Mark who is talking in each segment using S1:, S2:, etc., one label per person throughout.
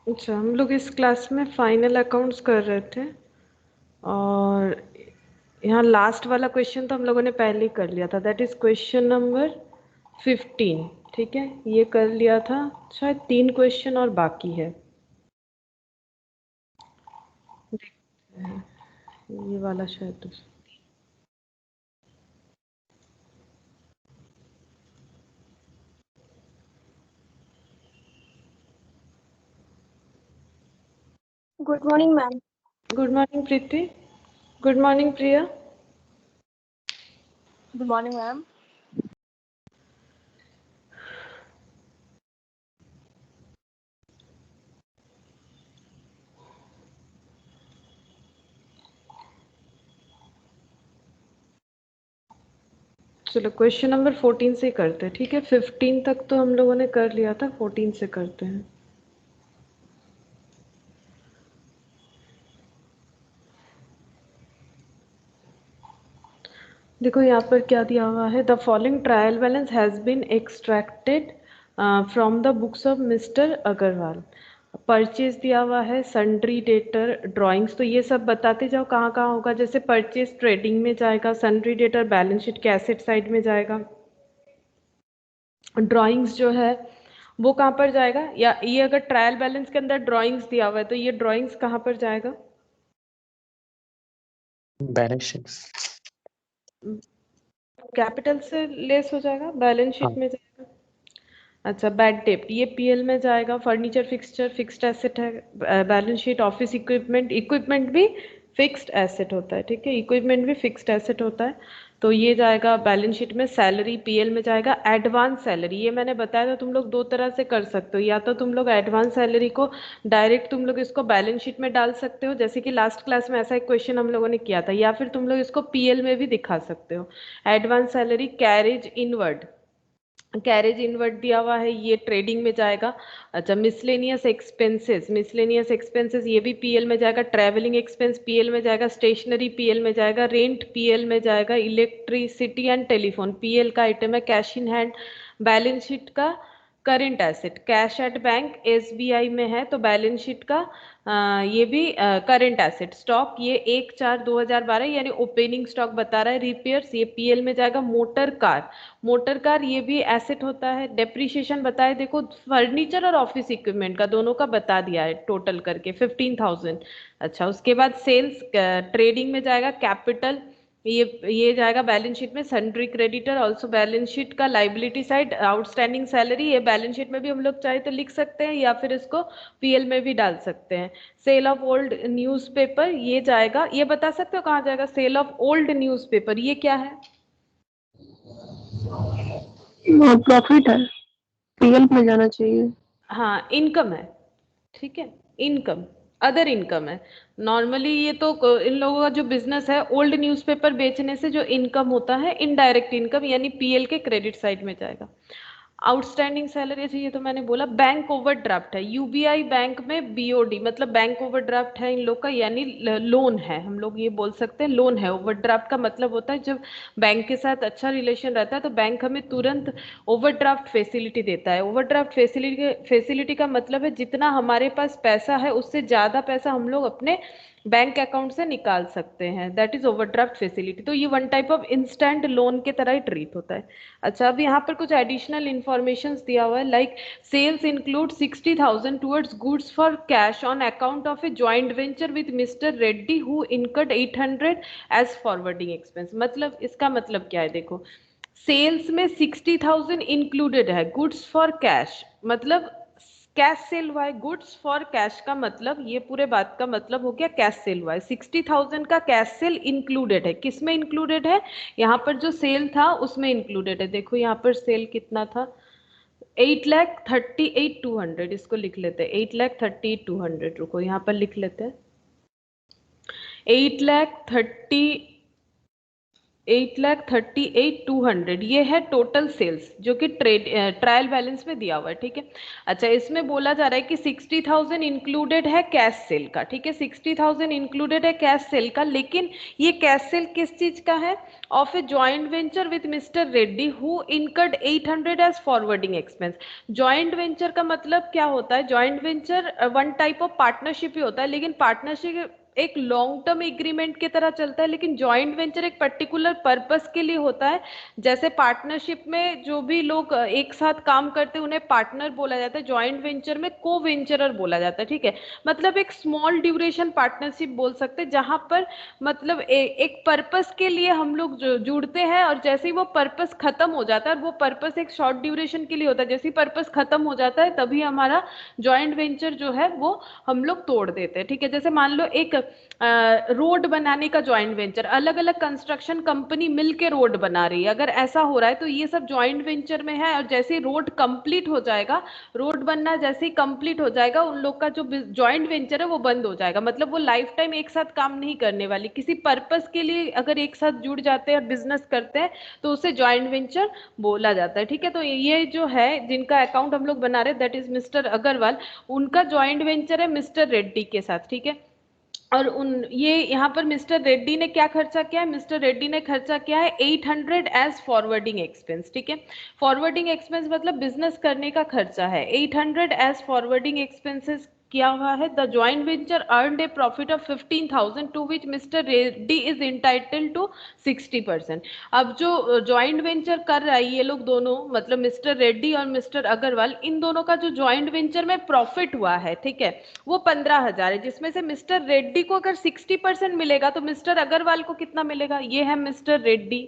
S1: अच्छा, हम लोग इस क्लास में फाइनल अकाउंट्स कर रहे थे और यहाँ लास्ट वाला क्वेश्चन तो हम लोगों ने पहले ही कर लिया था, दैट इज क्वेश्चन नंबर 15। ठीक है, ये कर लिया था। शायद 3 क्वेश्चन और बाकी है, देखते हैं। ये वाला शायद
S2: good morning ma'am.
S1: Good morning Preeti. Good morning Priya.
S2: Good morning ma'am.
S1: चलो क्वेश्चन नंबर 14 से करते हैं, ठीक है। 15 तक तो हम लोगों ने कर लिया था, 14 से करते हैं। देखो यहाँ पर क्या दिया हुआ है, the following trial balance has been extracted from the books of mister Agarwal. Purchase दिया हुआ है, सन्ड्री डेटर, ड्राइंग्स, तो ये सब बताते जाओ कहाँ कहाँ होगा। जैसे परचेज ट्रेडिंग में जाएगा, सन्ड्री डेटर बैलेंस शीट के एसेट साइड में जाएगा, ड्राइंग्स जो है वो कहाँ पर जाएगा, या ये अगर ट्रायल बैलेंस के अंदर ड्राइंग्स दिया हुआ है तो ये ड्राइंग्स कहाँ पर जाएगा,
S3: बैलेंस शीट।
S1: कैपिटल से लेस हो जाएगा, बैलेंस शीट में जाएगा। अच्छा, बैड डेप्ट ये पीएल में जाएगा। फर्नीचर फिक्सचर फिक्स्ड एसेट है, balance sheet. Office equipment, equipment भी फिक्स्ड एसेट होता है, ठीक है, इक्विपमेंट भी फिक्स्ड एसेट होता है, तो ये जाएगा बैलेंस शीट में। सैलरी पीएल में जाएगा। एडवांस सैलरी ये मैंने बताया था, तुम लोग दो तरह से कर सकते हो, या तो तुम लोग एडवांस सैलरी को डायरेक्ट तुम लोग इसको बैलेंस शीट में डाल सकते हो, जैसे कि लास्ट क्लास में ऐसा एक क्वेश्चन हम लोगों ने किया था, या फिर तुम लोग इसको पीएल में भी दिखा सकते हो। Advance salary carriage inward, carriage inward दिया हुआ है, ये ट्रेडिंग में जाएगा। अच्छा, मिसलेनियस एक्सपेंसेस, मिसलेनियस एक्सपेंसेस ये भी पीएल में जाएगा। ट्रैवलिंग एक्सपेंस पीएल में जाएगा। स्टेशनरी पीएल में जाएगा। रेंट पीएल में जाएगा। इलेक्ट्रिसिटी एंड टेलीफोन पीएल का आइटम है। Cash in hand balance sheet का current asset. Cash at bank SBI में है तो बैलेंस शीट का ये भी करेंट एसेट। स्टॉक ये 1/4/2012 यानी ओपनिंग स्टॉक बता रहा है। रिपेयर्स ये पीएल में जाएगा। मोटर कार, मोटर कार ये भी एसेट होता है। डेप्रीशिएशन बताए, देखो फर्नीचर और ऑफिस इक्विपमेंट का दोनों का बता दिया है टोटल करके 15,000। अच्छा, उसके बाद सेल्स ट्रेडिंग में जाएगा। कैपिटल ये जाएगा बैलेंस शीट में। Sundry creditor also balance sheet का लाइबिलिटी साइड। आउटस्टैंडिंग सैलरी ये बैलेंस शीट में भी हम लोग चाहे तो लिख सकते हैं या फिर इसको पीएल में भी डाल सकते हैं। सेल ऑफ ओल्ड न्यूज़पेपर ये जाएगा, ये बता सकते हो कहाँ जाएगा। सेल ऑफ ओल्ड न्यूज़पेपर ये क्या है,
S2: प्रॉफिट है, पीएल में जाना चाहिए।
S1: हाँ इनकम है, ठीक है, इनकम, अदर इनकम है। नॉर्मली ये तो इन लोगों का जो बिजनेस है, ओल्ड न्यूज़पेपर बेचने से जो इनकम होता है इनडायरेक्ट इनकम, यानी पीएल के क्रेडिट साइड में जाएगा। आउटस्टैंडिंग सैलरी चाहिए तो मैंने बोला। बैंक ओवरड्राफ्ट है, यूबीआई बैंक में बीओडी मतलब बैंक ओवरड्राफ्ट है इन लोग का, यानी लोन है, हम लोग ये बोल सकते हैं लोन है। ओवरड्राफ्ट का मतलब होता है जब बैंक के साथ अच्छा रिलेशन रहता है तो बैंक हमें तुरंत ओवरड्राफ्ट फैसिलिटी देता है। ओवरड्राफ्ट फैसिलिटी का मतलब है जितना हमारे पास पैसा है उससे ज़्यादा पैसा हम लोग अपने बैंक अकाउंट से निकाल सकते हैं, दैट इज ओवरड्राफ्ट फैसिलिटी। तो ये one type of instant loan के तरह ही ट्रीट होता है। अच्छा, अब यहाँ पर कुछ एडिशनल इंफॉर्मेशन दिया हुआ है, like sales include 60,000 towards goods for cash on account of a joint venture with mister Reddy who incurred 800 as forwarding expense. मतलब इसका मतलब क्या है, देखो सेल्स में 60,000 इंक्लूडेड है। गुड्स फॉर कैश मतलब कैश सेल हुआ है। गुड्स फॉर कैश का मतलब, ये पूरे बात का मतलब हो गया कैश सेल हुआ है। 60,000 का कैश सेल इंक्लूडेड है। किस में इंक्लूडेड है, यहाँ पर जो सेल था उसमें इंक्लूडेड है। देखो यहाँ पर सेल कितना था, 8,38,200, इसको लिख लेते हैं 8,38,200। रुको यहाँ पर लिख लेते हैं 8,30,000 8,38,200 ये है टोटल सेल्स जो कि ट्रायल बैलेंस में दिया हुआ है, ठीक है। अच्छा, इसमें बोला जा रहा है कि 60,000 इंक्लूडेड है कैश सेल का, ठीक है, 60,000 इंक्लूडेड है कैश सेल का, लेकिन ये कैश सेल किस चीज का है? Of a joint venture with mister Reddy who incurred 800 as forwarding expense. Joint venture का मतलब क्या होता है? Joint venture one type of partnership ही होता है, लेकिन पार्टनरशिप एक लॉन्ग टर्म एग्रीमेंट की तरह चलता है, लेकिन जॉइंट वेंचर एक पर्टिकुलर पर्पस के लिए होता है। जैसे पार्टनरशिप में जो भी लोग एक साथ काम करते हैं उन्हें पार्टनर बोला जाता है, जॉइंट वेंचर में को वेंचरर बोला जाता है, ठीक है। मतलब एक स्मॉल ड्यूरेशन पार्टनरशिप बोल सकते हैं, जहां पर मतलब एक पर्पस के लिए हम लोग जुड़ते हैं, और जैसे ही वो पर्पस खत्म हो जाता है, और वो पर्पस एक शॉर्ट ड्यूरेशन के लिए होता है, जैसे ही पर्पस खत्म हो जाता है तभी हमारा जॉइंट वेंचर जो है वो हम लोग तोड़ देते हैं, ठीक है। जैसे मान लो एक रोड बनाने का जॉइंट वेंचर, अलग अलग कंस्ट्रक्शन कंपनी मिलके रोड बना रही है, अगर ऐसा हो रहा है तो ये सब जॉइंट वेंचर में है। और जैसे ही रोड कंप्लीट हो जाएगा, रोड बनना जैसे ही कंप्लीट हो जाएगा, उन लोग का जो जॉइंट वेंचर है वो बंद हो जाएगा। मतलब वो लाइफ टाइम एक साथ काम नहीं करने वाली, किसी पर्पस के लिए अगर एक साथ जुड़ जाते हैं और बिजनेस करते हैं तो उसे जॉइंट वेंचर बोला जाता है, ठीक है। तो ये जो है जिनका अकाउंट हम लोग बना रहे हैं, दैट इज मिस्टर अग्रवाल, उनका जॉइंट वेंचर है मिस्टर रेड्डी के साथ, ठीक है। और उन ये यहाँ पर मिस्टर रेड्डी ने क्या खर्चा किया है? मिस्टर रेड्डी ने खर्चा किया है 800 एज फॉरवर्डिंग एक्सपेंस, ठीक है। फॉरवर्डिंग एक्सपेंस मतलब बिजनेस करने का खर्चा है, 800 एज फॉरवर्डिंग एक्सपेंसेस किया हुआ है। The joint venture earned a profit of 15,000 to which mister Reddy is entitled to 60%। अब जो जॉइंट वेंचर कर रहा है ये लोग दोनों, मतलब मिस्टर रेड्डी और मिस्टर अग्रवाल, इन दोनों का जो जॉइंट वेंचर में प्रॉफिट हुआ है, ठीक है, वो 15,000 है, जिसमें से मिस्टर रेड्डी को अगर 60% मिलेगा तो मिस्टर अग्रवाल को कितना मिलेगा? ये है मिस्टर रेड्डी,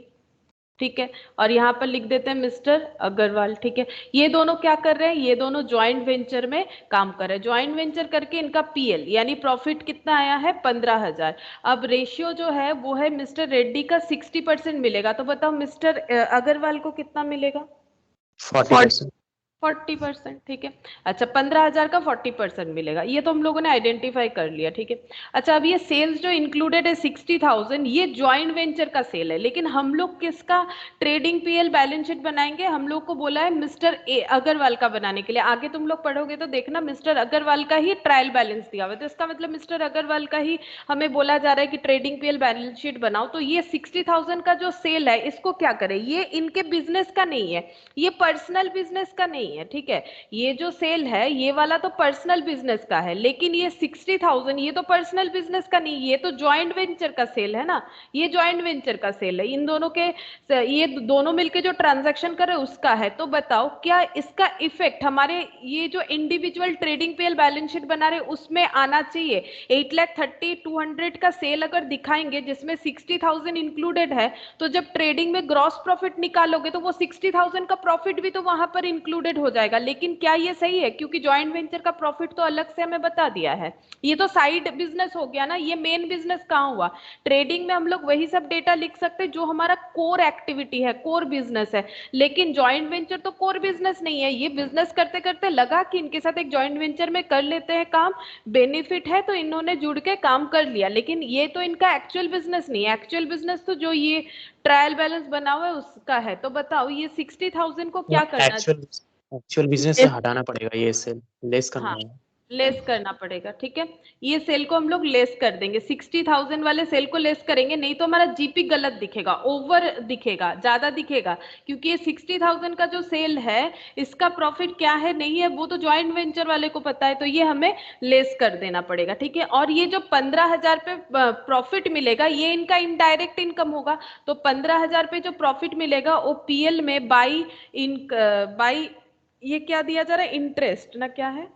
S1: ठीक है, और यहाँ पर लिख देते हैं मिस्टर अग्रवाल, ठीक है। ये दोनों क्या कर रहे हैं? ये दोनों जॉइंट वेंचर में काम कर रहे हैं। जॉइंट वेंचर करके इनका पीएल यानी प्रॉफिट कितना आया है? 15,000। अब रेशियो जो है वो है मिस्टर रेड्डी का 60% मिलेगा, तो बताओ मिस्टर अग्रवाल को कितना मिलेगा?
S3: 40%।
S1: 40%, ठीक है। अच्छा, 15,000 का 40% मिलेगा, ये तो हम लोगों ने आइडेंटिफाई कर लिया, ठीक है। अच्छा, अब ये सेल्स जो इंक्लूडेड है 60,000, ये ज्वाइंट वेंचर का सेल है, लेकिन हम लोग किसका ट्रेडिंग पीएल बैलेंस शीट बनाएंगे? हम लोग को बोला है मिस्टर अग्रवाल का बनाने के लिए। आगे तुम लोग पढ़ोगे तो देखना मिस्टर अग्रवाल का ही ट्रायल बैलेंस दिया हुआ है, तो इसका मतलब मिस्टर अग्रवाल का ही हमें बोला जा रहा है कि ट्रेडिंग पीएल बैलेंस शीट बनाओ। तो ये 60,000 का जो सेल है इसको क्या करें? ये इनके बिजनेस का नहीं है, ये पर्सनल बिजनेस का नहीं है, ठीक है। ये जो सेल है ये वाला तो पर्सनल बिजनेस का है, लेकिन ये 60,000 ये तो पर्सनल बिजनेस का नहीं, ये तो जॉइंट वेंचर का सेल है ना, ये जॉइंट वेंचर का सेल है, इन दोनों के ये दोनों मिलके जो ट्रांजैक्शन कर रहे हैं उसका है। तो बताओ क्या इसका इफेक्ट हमारे ये जो individual trading PL balance sheet बना रहे उसमें आना चाहिए? 8,30,200 का सेल अगर दिखाएंगे जिसमें 60,000 इंक्लूडेड है, तो जब ट्रेडिंग में ग्रॉस प्रॉफिट निकालोगे तो वो 60,000 का प्रॉफिट भी तो वहां पर इंक्लूडेड हो जाएगा। लेकिन क्या ये सही है? क्योंकि जॉइंट वेंचर का प्रॉफिट तो अलग से हमें बता दिया है, ये तो साइड बिजनेस हो गया ना, ये मेन बिजनेस कहाँ हुआ? ट्रेडिंग में हम लोग वही सब डेटा लिख सकते हैं जो हमारा कोर एक्टिविटी है, कोर बिजनेस है, लेकिन जॉइंट वेंचर तो कोर बिजनेस नहीं है। ये बिजनेस करते करते लगा कि इनके साथ एक जॉइंट वेंचर में कर लेते हैं काम, बेनिफिट है तो इन्होंने जुड़ के काम कर लिया, लेकिन ये तो इनका एक्चुअल बिजनेस नहीं है। एक्चुअल बिजनेस तो जो ये ट्रायल बैलेंस बना हुआ है उसका है। तो बताओ ये 60,000 को क्या करना
S3: एक्चुअल एक्चुअल बिजनेस से हटाना पड़ेगा, ये सेल लेस करना
S1: हाँ,
S3: है।
S1: लेस करना पड़ेगा, ठीक है। ये सेल को हम लोग लेस कर देंगे, 60,000 वाले सेल को लेस करेंगे, नहीं तो हमारा जीपी गलत दिखेगा, ओवर दिखेगा, ज्यादा दिखेगा, क्योंकि ये 60,000 का जो सेल है इसका प्रॉफिट क्या है नहीं है वो तो ज्वाइंट वेंचर वाले को पता है, तो ये हमें लेस कर देना पड़ेगा, ठीक है। और ये जो 15,000 पे प्रॉफिट मिलेगा ये इनका इनडायरेक्ट इनकम होगा, तो 15,000 पे जो प्रॉफिट मिलेगा वो पीएल में बाई बाई ये क्या दिया जा रहा है? इंटरेस्ट ना, क्या है?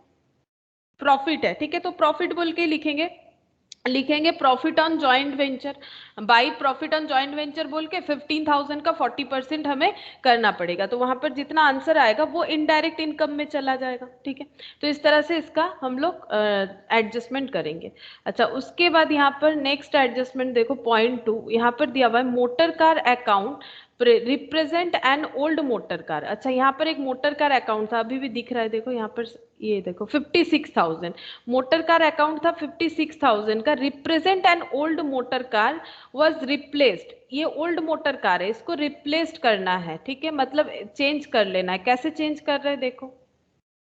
S1: प्रॉफिट है, ठीक है। तो प्रॉफिट बोल के लिखेंगे profit on joint venture, by profit on joint venture बोल के 15,000 का 40% हमें करना पड़ेगा, तो वहां पर जितना आंसर आएगा वो इनडायरेक्ट इनकम में चला जाएगा, ठीक है। तो इस तरह से इसका हम लोग एडजस्टमेंट करेंगे। अच्छा, उसके बाद यहाँ पर नेक्स्ट एडजस्टमेंट देखो, पॉइंट 2 यहाँ पर दिया हुआ है motor car account represent an old motor car. अच्छा, यहाँ पर एक मोटर कार अकाउंट था, अभी भी दिख रहा है, देखो यहाँ पर, ये देखो 56,000 मोटर कार अकाउंट था, 56,000 का। Represent an old motor car was replaced, ये ओल्ड मोटर कार है, इसको रिप्लेस्ड करना है, ठीक है, मतलब चेंज कर लेना है। कैसे चेंज कर रहे हैं देखो,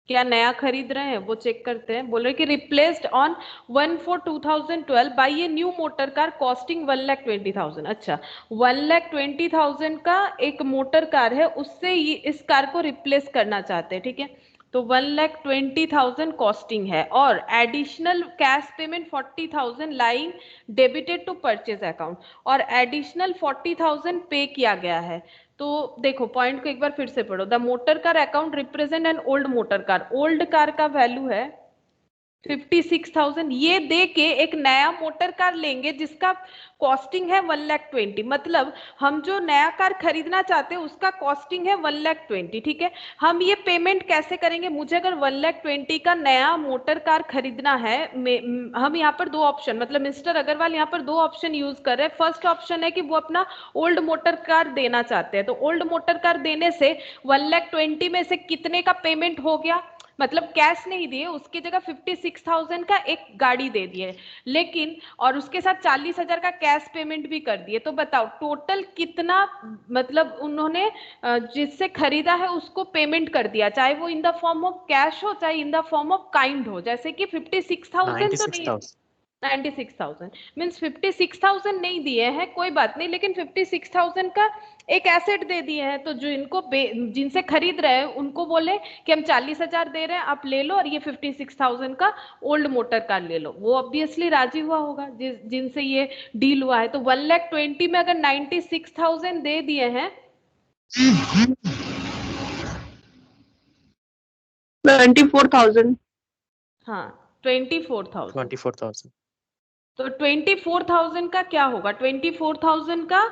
S1: क्या नया खरीद रहे हैं वो चेक करते हैं। बोल रहे कि replaced on 1/4/2012 by a new motor car costing 1,20,000। अच्छा, 1,20,000 का एक मोटर कार है, उससे ये इस कार को रिप्लेस करना चाहते हैं, ठीक है। तो 1,20,000 कॉस्टिंग है और additional cash payment 40,000 lying debited to purchase account, और एडिशनल 40,000 पे किया गया है। तो देखो पॉइंट को एक बार फिर से पढ़ो। The motor car account represent an old motor car, old car का वैल्यू है 56,000, ये दे के एक नया मोटर कार लेंगे जिसका कॉस्टिंग है 1,20,000, मतलब हम जो नया कार खरीदना चाहते हैं उसका कॉस्टिंग है 1,20,000, ठीक है। हम ये पेमेंट कैसे करेंगे, मुझे अगर 1,20,000 का नया मोटर कार खरीदना है, हम यहाँ पर दो ऑप्शन, मतलब मिस्टर अग्रवाल यहाँ पर दो ऑप्शन यूज कर रहे हैं। फर्स्ट ऑप्शन है कि वो अपना ओल्ड मोटर कार देना चाहते हैं, तो ओल्ड मोटर कार देने से 1,20,000 में से कितने का पेमेंट हो गया, मतलब कैश नहीं दिए, उसकी जगह 56,000 का एक गाड़ी दे दिए, लेकिन और उसके साथ 40,000 का कैश पेमेंट भी कर दिए। तो बताओ टोटल कितना, मतलब उन्होंने जिससे खरीदा है उसको पेमेंट कर दिया, चाहे वो in the form of cash हो चाहे in the form of kind हो। जैसे कि 56,000 तो नहीं,
S3: 96,000
S1: 96,000 मीन्स 56,000 नहीं दिए हैं, कोई बात नहीं, लेकिन 56,000 का एक एसेट दे दिए हैं। तो जो इनको जिनसे खरीद रहे हैं उनको बोले कि हम 40,000 दे रहे हैं, आप ले लो, और ये 56,000 का ओल्ड मोटर कार ले लो। वो ऑब्वियसली राजी हुआ होगा जिनसे ये डील हुआ है। तो 1,20,000 में अगर 96,000 दे दिए हैं,
S2: 24,000।
S1: हाँ 24,000,
S3: 24,000
S1: तो 24,000 का क्या होगा, 24,000 का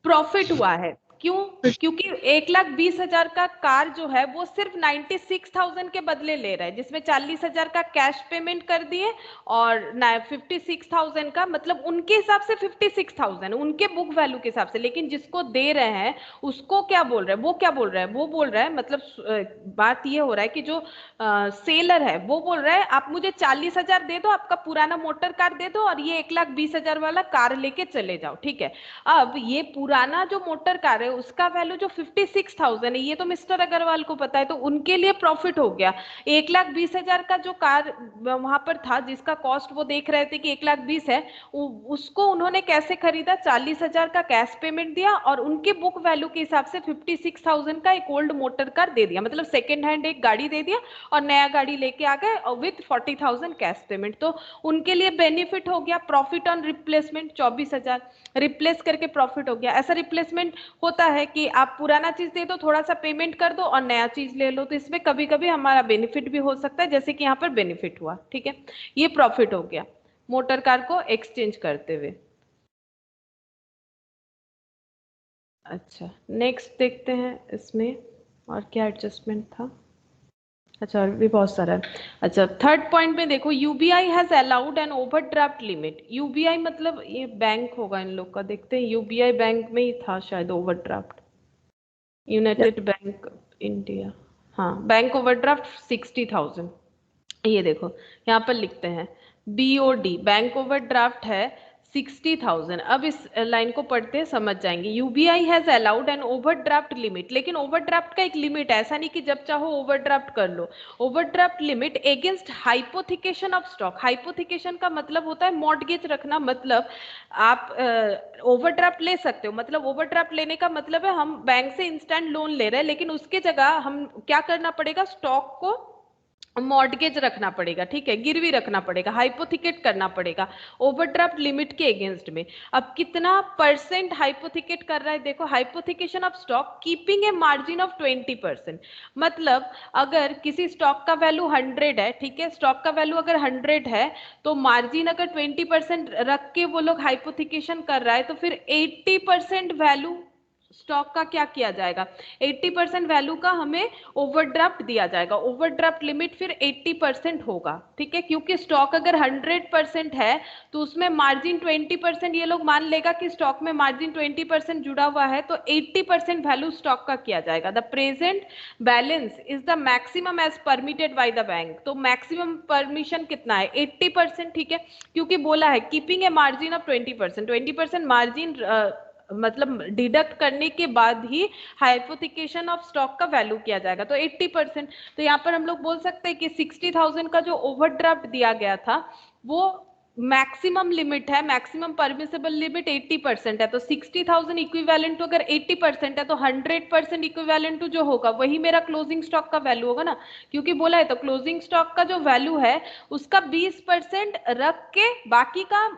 S1: प्रॉफिट हुआ है। क्यों, क्योंकि 1,20,000 का कार जो है वो सिर्फ 96,000 के बदले ले रहा है, जिसमें 40,000 का कैश पेमेंट कर दिए और 56,000 का, मतलब उनके हिसाब से 56,000 उनके बुक वैल्यू के हिसाब से, लेकिन जिसको दे रहे हैं उसको क्या बोल रहे हैं, वो क्या बोल रहा है, वो बोल रहा है, मतलब बात ये हो रहा है कि जो सेलर है वो बोल रहा है आप मुझे 40,000 दे दो, आपका पुराना मोटर कार दे दो और ये 1,20,000 वाला कार लेके चले जाओ, ठीक है। अब ये पुराना जो मोटर कार है उसका वैल्यू जो 56,000 है, ये तो मिस्टर अग्रवाल को पता है, तो उनके लिए प्रॉफिट हो गया। 1,20,000 का जो कार वहां पर था जिसका कॉस्ट वो देख रहे थे कि 1,20,000 है, उसको उन्होंने कैसे खरीदा, 40,000 का कैश पेमेंट दिया और उनके बुक वैल्यू के हिसाब से 56,000 का एक ओल्ड मोटर कार दे दिया, मतलब सेकेंड हैंड एक गाड़ी दे दिया और नया गाड़ी लेके आ गए और विथ 40,000 कैश पेमेंट। तो उनके लिए बेनिफिट हो गया, प्रॉफिट ऑन रिप्लेसमेंट 24,000 रिप्लेस करके प्रॉफिट हो गया। ऐसा रिप्लेसमेंट होता है कि आप पुराना चीज दे दो, थोड़ा सा पेमेंट कर दो और नया चीज ले लो, तो इसमें कभी कभी हमारा बेनिफिट भी हो सकता है, जैसे कि यहाँ पर बेनिफिट हुआ, ठीक है। ये प्रॉफिट हो गया मोटर कार को एक्सचेंज करते हुए। अच्छा, नेक्स्ट देखते हैं इसमें और क्या एडजस्टमेंट था। अच्छा, और भी बहुत सारा है। अच्छा, थर्ड पॉइंट में देखो, UBI has allowed an overdraft limit. UBI मतलब ये बैंक होगा इन लोग का, देखते हैं, यूबीआई बैंक में ही था शायद ओवरड्राफ्ट, यूनाइटेड बैंक इंडिया, हाँ, बैंक ओवरड्राफ्ट 60,000। ये देखो यहाँ पर लिखते हैं बीओडी, बैंक ओवरड्राफ्ट है 60,000। अब इस लाइन को पढ़ते हैं समझ जाएंगे। UBI has allowed an overdraft limit, लेकिन ओवरड्राफ्ट का एक लिमिट है, ऐसा नहीं कि जब चाहो ओवरड्राफ्ट कर लो। Overdraft limit against hypothecation of stock. Hypothecation का मतलब होता है मॉर्टगेज रखना, मतलब आप ओवरड्राफ्ट ले सकते हो, मतलब ओवरड्राफ्ट लेने का मतलब है हम बैंक से इंस्टेंट लोन ले रहे हैं, लेकिन उसके जगह हम क्या करना पड़ेगा, स्टॉक को मॉर्टगेज रखना पड़ेगा, ठीक है, गिरवी रखना पड़ेगा, हाइपोथिकेट करना पड़ेगा ओवरड्राफ्ट लिमिट के अगेंस्ट में। अब कितना परसेंट हाइपोथिकेट कर रहा है देखो, hypothecation of stock keeping a margin of 20%। मतलब अगर किसी स्टॉक का वैल्यू 100 है, ठीक है, स्टॉक का वैल्यू अगर 100 है तो मार्जिन अगर 20% रख के वो लोग हाइपोथिकेशन कर रहा है, तो फिर 80% वैल्यू स्टॉक का क्या किया जाएगा, 80% वैल्यू का हमें ओवरड्राफ्ट दिया जाएगा। ओवरड्राफ्ट लिमिट फिर 80% होगा, ठीक है, क्योंकि स्टॉक अगर 100% है तो उसमें मार्जिन 20%, ये लोग मान लेगा कि स्टॉक में मार्जिन 20% जुड़ा हुआ है, तो 80% वैल्यू स्टॉक का किया जाएगा। The present balance is the maximum age permitted by the bank. तो मैक्सिमम परमिशन कितना है, 80%, ठीक है, क्योंकि बोला है keeping a margin of 20%, 20% margin मतलब डिडक्ट करने के बाद ही हाइपोथिकेशन ऑफ स्टॉक का वैल्यू किया जाएगा, तो 80%। तो यहाँ पर हम लोग बोल सकते हैं कि 60,000 का जो ओवरड्राफ्ट दिया गया था वो मैक्सिमम लिमिट है, मैक्सिमम परमिसेबल लिमिट 80% है, तो 60,000 इक्विवेलेंट टू अगर 80% है तो 100% इक्विवेलेंट टू जो होगा वही मेरा क्लोजिंग स्टॉक का वैल्यू होगा ना, क्योंकि बोला है तो क्लोजिंग स्टॉक का जो वैल्यू है उसका 20% रख के बाकी का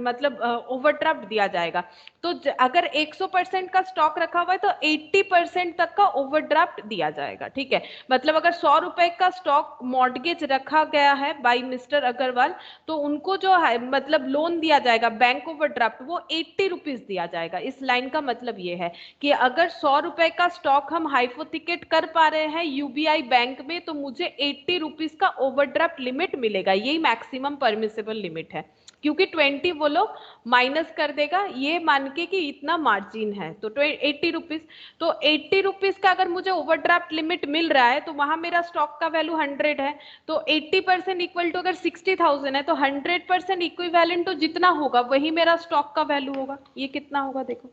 S1: मतलब ओवरड्राफ्ट दिया जाएगा। तो अगर 100% का स्टॉक रखा हुआ है तो 80% तक का ओवरड्राफ्ट दिया जाएगा, ठीक है। मतलब अगर 100 रुपए का स्टॉक मॉर्गेज रखा गया है बाय मिस्टर अग्रवाल, तो उनको जो है मतलब लोन दिया जाएगा बैंक ओवरड्राफ्ट वो 80 रुपीज दिया जाएगा। इस लाइन का मतलब ये है कि अगर 100 रुपए का स्टॉक हम हाइपोथिकेट कर पा रहे हैं यूबीआई बैंक में तो मुझे 80 रुपीज का ओवरड्राफ्ट लिमिट मिलेगा, यही मैक्सिमम परमिसेबल लिमिट है, क्योंकि 20 वो लोग माइनस कर देगा ये मान के कि इतना मार्जिन है, तो 80 रुपीज। तो 80 रुपीज का अगर मुझे ओवरड्राफ्ट लिमिट मिल रहा है तो वहां मेरा स्टॉक का वैल्यू 100 है, तो 80% इक्वल टू अगर 60,000 है तो 100% इक्विवेलेंट तो जितना होगा वही मेरा स्टॉक का वैल्यू होगा। ये कितना होगा देखो,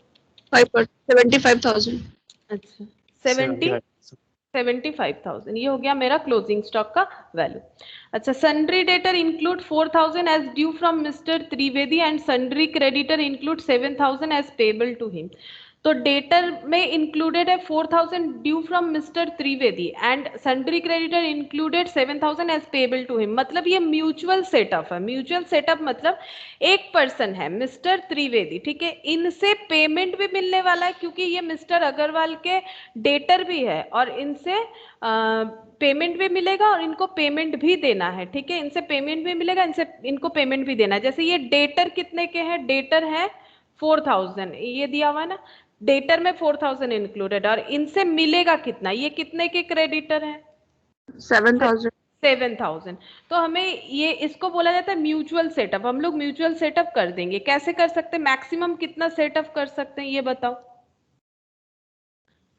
S2: 75,000।
S1: अच्छा 75,000 ये हो गया मेरा क्लोजिंग स्टॉक का वैल्यू। अच्छा, sundry debtor include 4,000 as due from mister Trivedi and sundry creditor include 7,000 as payable to him. तो डेटर में इंक्लूडेड है 4,000 due from mister Trivedi and sundry creditor included 7,000 as payable to him. मतलब ये mutual setup है। Mutual setup मतलब एक person है mister Trivedi, ठीक है, इनसे पेमेंट भी मिलने वाला है क्योंकि ये मिस्टर अग्रवाल के डेटर भी है और इनसे पेमेंट भी मिलेगा और इनको पेमेंट भी देना है, ठीक है, इनसे पेमेंट भी मिलेगा, इनसे इनको पेमेंट भी देना है। जैसे ये डेटर कितने के हैं, डेटर है 4,000, ये दिया हुआ है ना, डेटर में 4,000 इंक्लूडेड, और इनसे मिलेगा कितना, ये कितने के क्रेडिटर है
S2: 7,000।
S1: 7,000। तो हमें ये इसको बोला जाता है म्यूचुअल सेटअप। हम लोग म्यूचुअल सेटअप कर देंगे, कैसे कर सकते हैं, मैक्सिमम कितना सेटअप कर सकते हैं ये बताओ,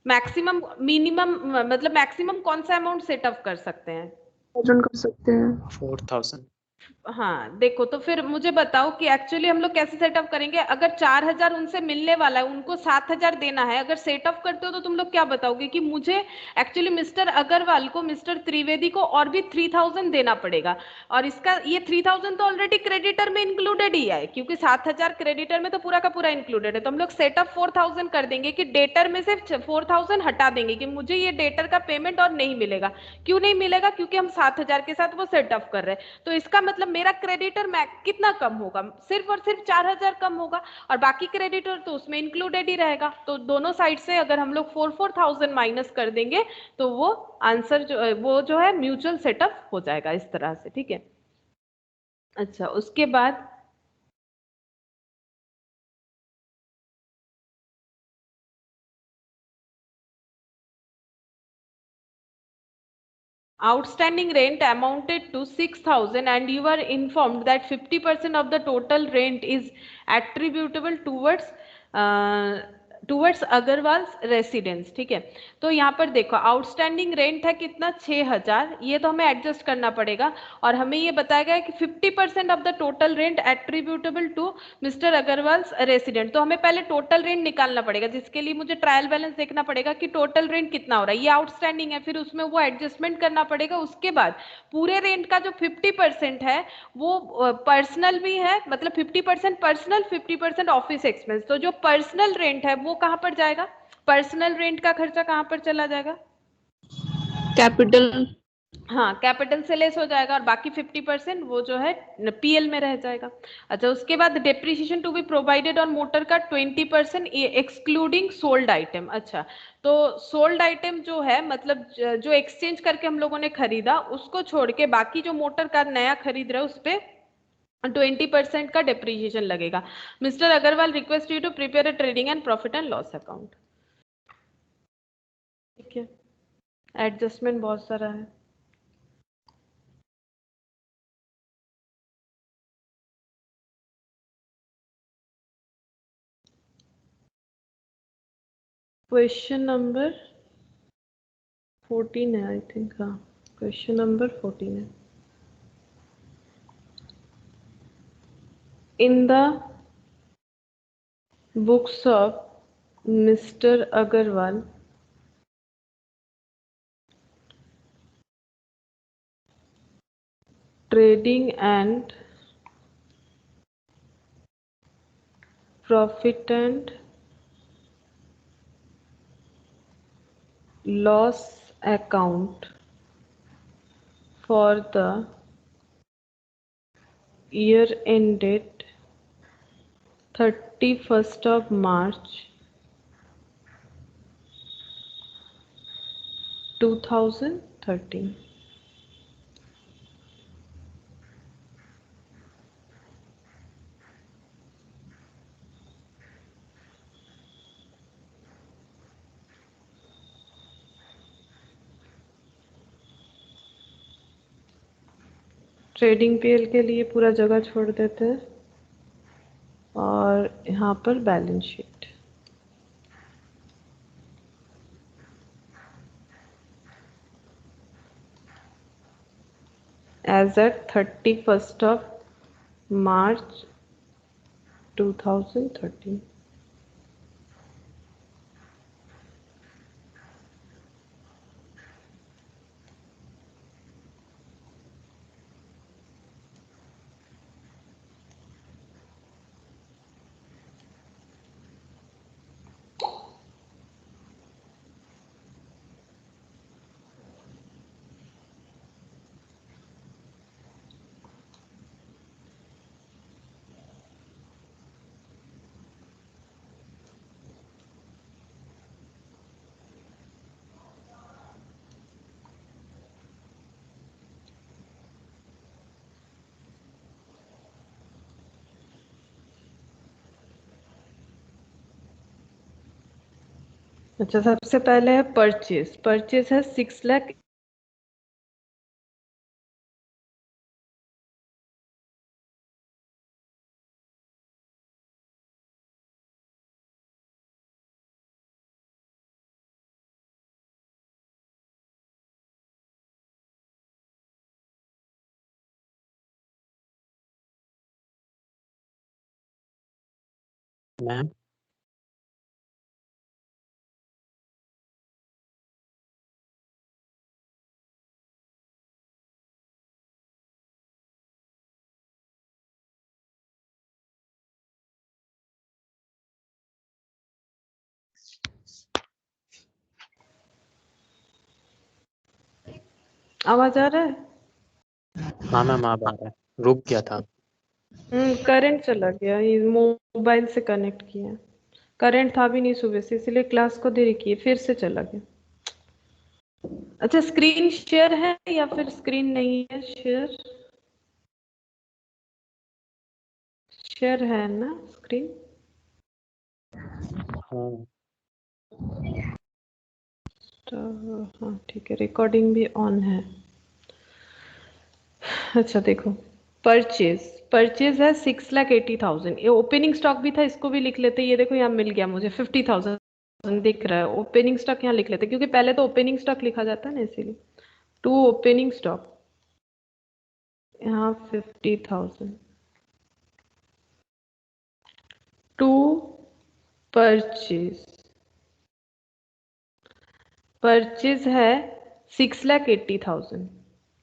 S1: मैक्सिमम मिनिमम मतलब मैक्सिमम कौन सा अमाउंट सेटअप कर सकते हैं,
S2: 1,000 कर सकते हैं।
S3: 4,000।
S1: हाँ देखो, तो फिर मुझे बताओ कि एक्चुअली हम लोग कैसे सेटअप करेंगे। अगर 4,000 उनसे मिलने वाला है, उनको 7,000 देना है, अगर सेटअप करते हो तो तुम लोग क्या बताओगे कि मुझे एक्चुअली मिस्टर अग्रवाल को, मिस्टर त्रिवेदी को और भी 3,000 देना पड़ेगा, और इसका ये 3,000 तो ऑलरेडी क्रेडिटर में इंक्लूडेड ही है क्योंकि 7,000 क्रेडिटर में तो पूरा का पूरा इंक्लूडेड है। तो हम लोग सेटअप 4,000 कर देंगे कि डेटर में से 4,000 हटा देंगे कि मुझे ये डेटर का पेमेंट और नहीं मिलेगा। क्यों नहीं मिलेगा, क्योंकि हम 7,000 के साथ वो सेटअप कर रहे हैं। तो इसका मतलब मेरा क्रेडिटर कितना कम होगा, सिर्फ और सिर्फ 4,000 कम होगा, और बाकी क्रेडिटर तो उसमें इंक्लूडेड ही रहेगा। तो दोनों साइड से अगर हम लोग 4,000 माइनस कर देंगे तो वो आंसर जो है म्यूचुअल सेटअप हो जाएगा इस तरह से, ठीक है। अच्छा, उसके बाद outstanding rent amounted to 6,000 and you are informed that 50% of the total rent is attributable towards Agarwal residence, ठीक है। तो यहाँ पर देखो आउटस्टैंडिंग रेंट है कितना, 6,000, ये तो हमें एडजस्ट करना पड़ेगा, और हमें ये बताया गया कि 50% of the total rent attributable to mister Agarwal resident. तो हमें पहले टोटल रेंट निकालना पड़ेगा, जिसके लिए मुझे ट्रायल बैलेंस देखना पड़ेगा कि टोटल रेंट कितना हो रहा है, ये आउटस्टैंडिंग है, फिर उसमें वो एडजस्टमेंट करना पड़ेगा। उसके बाद पूरे रेंट का जो 50% है वो पर्सनल भी है, मतलब 50% पर्सनल, 50% ऑफिस एक्सपेंस। तो जो पर्सनल रेंट है वो कहां पर जाएगा, पर्सनल रेंट का खर्चा कहां पर चला जाएगा,
S2: कैपिटल।
S1: हाँ कैपिटल से लेस हो जाएगा, और बाकी 50% वो जो है पीएल में रह जाएगा। अच्छा, उसके बाद depreciation to be provided on motor का 20% एक्सक्लूडिंग सोल्ड आइटम। अच्छा, तो सोल्ड आइटम जो है मतलब जो एक्सचेंज करके हम लोगों ने खरीदा उसको छोड़ के बाकी जो मोटर का नया खरीद रहे हैं उस पर 20% का डेप्रिसिएशन लगेगा। Mister Agarwal request you to prepare a trading and profit and loss account. Adjustment बहुत सारा है। क्वेश्चन नंबर 14 है आई थिंक। हाँ, क्वेश्चन नंबर 14 है। In the books of mister Agarwal trading and profit and loss account for the year ended 31st of March 2013। ट्रेडिंग PL के लिए पूरा जगह छोड़ देते हैं और यहाँ पर balance sheet. As at 31st of March 2013। अच्छा, सबसे पहले है परचेज। परचेज है 6 लाख।
S3: मैम
S1: आवाज आ रहा है?
S3: हाँ मैम आप आ रहा है, रुक गया था।
S1: करंट चला गया, ये मोबाइल से कनेक्ट किया। करंट था भी नहीं सुबह से, इसलिए क्लास को देरी की, फिर से चला गया। अच्छा, स्क्रीन शेयर है या फिर स्क्रीन नहीं है? शेयर शेयर है ना स्क्रीन?
S3: हाँ
S1: तो हाँ ठीक है, रिकॉर्डिंग भी ऑन है। अच्छा देखो, परचेज परचेज है 6,80,000। ये ओपनिंग स्टॉक भी था, इसको भी लिख लेते। ये देखो यहाँ मिल गया मुझे 50,000 दिख रहा है। ओपनिंग स्टॉक यहाँ लिख लेते क्योंकि पहले तो ओपनिंग स्टॉक लिखा जाता है ना, इसीलिए। टू ओपनिंग स्टॉक, यहाँ 50,000। टू परचेज, परचेज है 6,80,000।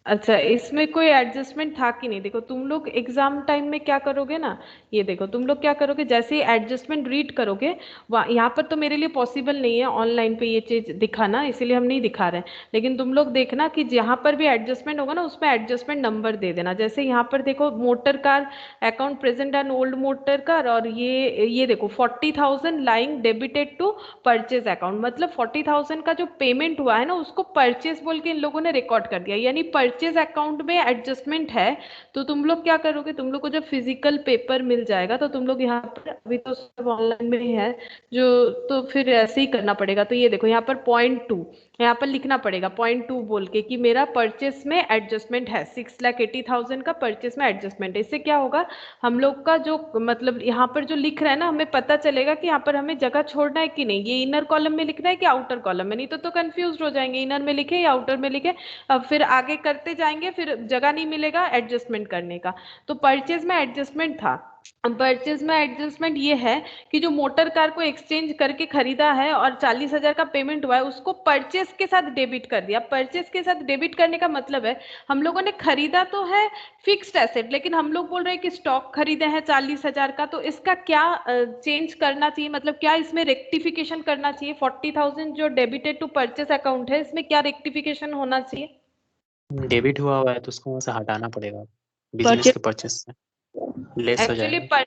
S1: अच्छा, इसमें कोई एडजस्टमेंट था कि नहीं? देखो तुम लोग एग्जाम टाइम में क्या करोगे ना, ये देखो तुम लोग क्या करोगे, जैसे ही एडजस्टमेंट रीड करोगे, यहाँ पर तो मेरे लिए पॉसिबल नहीं है ऑनलाइन पे ये चीज दिखाना, इसीलिए हम नहीं दिखा रहे हैं। लेकिन तुम लोग देखना कि जहाँ पर भी एडजस्टमेंट होगा ना, उसमें एडजस्टमेंट नंबर दे देना। जैसे यहाँ पर देखो, motor car account present and old motor car, और ये देखो 40,000 lying debited to purchase account. मतलब 40,000 का जो पेमेंट हुआ है ना, उसको परचेज बोल के इन लोगों ने रिकॉर्ड कर दिया, यानी परचेज अकाउंट में एडजस्टमेंट है। तो तुम लोग क्या करोगे, तुम लोग को जब फिजिकल पेपर मिल जाएगा तो तुम लोग यहाँ पर, अभी तो सब ऑनलाइन में ही है जो, तो फिर ऐसे ही करना पड़ेगा। तो ये देखो यहाँ पर 0.2 यहाँ पर लिखना पड़ेगा 0.2 बोल के कि मेरा परचेस में एडजस्टमेंट है, 6,80,000 का परचेस में एडजस्टमेंट है। इससे क्या होगा, हम लोग का जो मतलब यहाँ पर जो लिख रहा है ना, हमें पता चलेगा कि यहाँ पर हमें जगह छोड़ना है कि नहीं, ये इनर कॉलम में लिखना है कि आउटर कॉलम में, नहीं तो कंफ्यूज हो जाएंगे, इनर में लिखे या आउटर में लिखे, अब फिर आगे करते जाएंगे, फिर जगह नहीं मिलेगा एडजस्टमेंट करने का। तो परचेज में एडजस्टमेंट था। परचेज में एडजस्टमेंट ये है कि जो मोटर कार को एक्सचेंज करके खरीदा है और 40,000 का पेमेंट हुआ है, उसको परचेस के साथ डेबिट कर दिया। परचेस के साथ डेबिट करने का मतलब है हम लोगों ने खरीदा तो है फिक्स्ड एसेट, लेकिन हम लोग बोल रहे हैं कि स्टॉक खरीदे हैं 40,000 का, तो इसका क्या चेंज करना चाहिए, मतलब क्या इसमें रेक्टिफिकेशन करना चाहिए? 40,000 जो डेबिटेड टू परचेस अकाउंट है, इसमें क्या रेक्टिफिकेशन होना चाहिए?
S3: डेबिट हुआ हुआ है तो उसको वहाँ से हटाना पड़ेगा, बिजनेस
S2: परचेज
S3: के परचेस से लेस हो
S1: एक्चुअली
S3: जाएगा।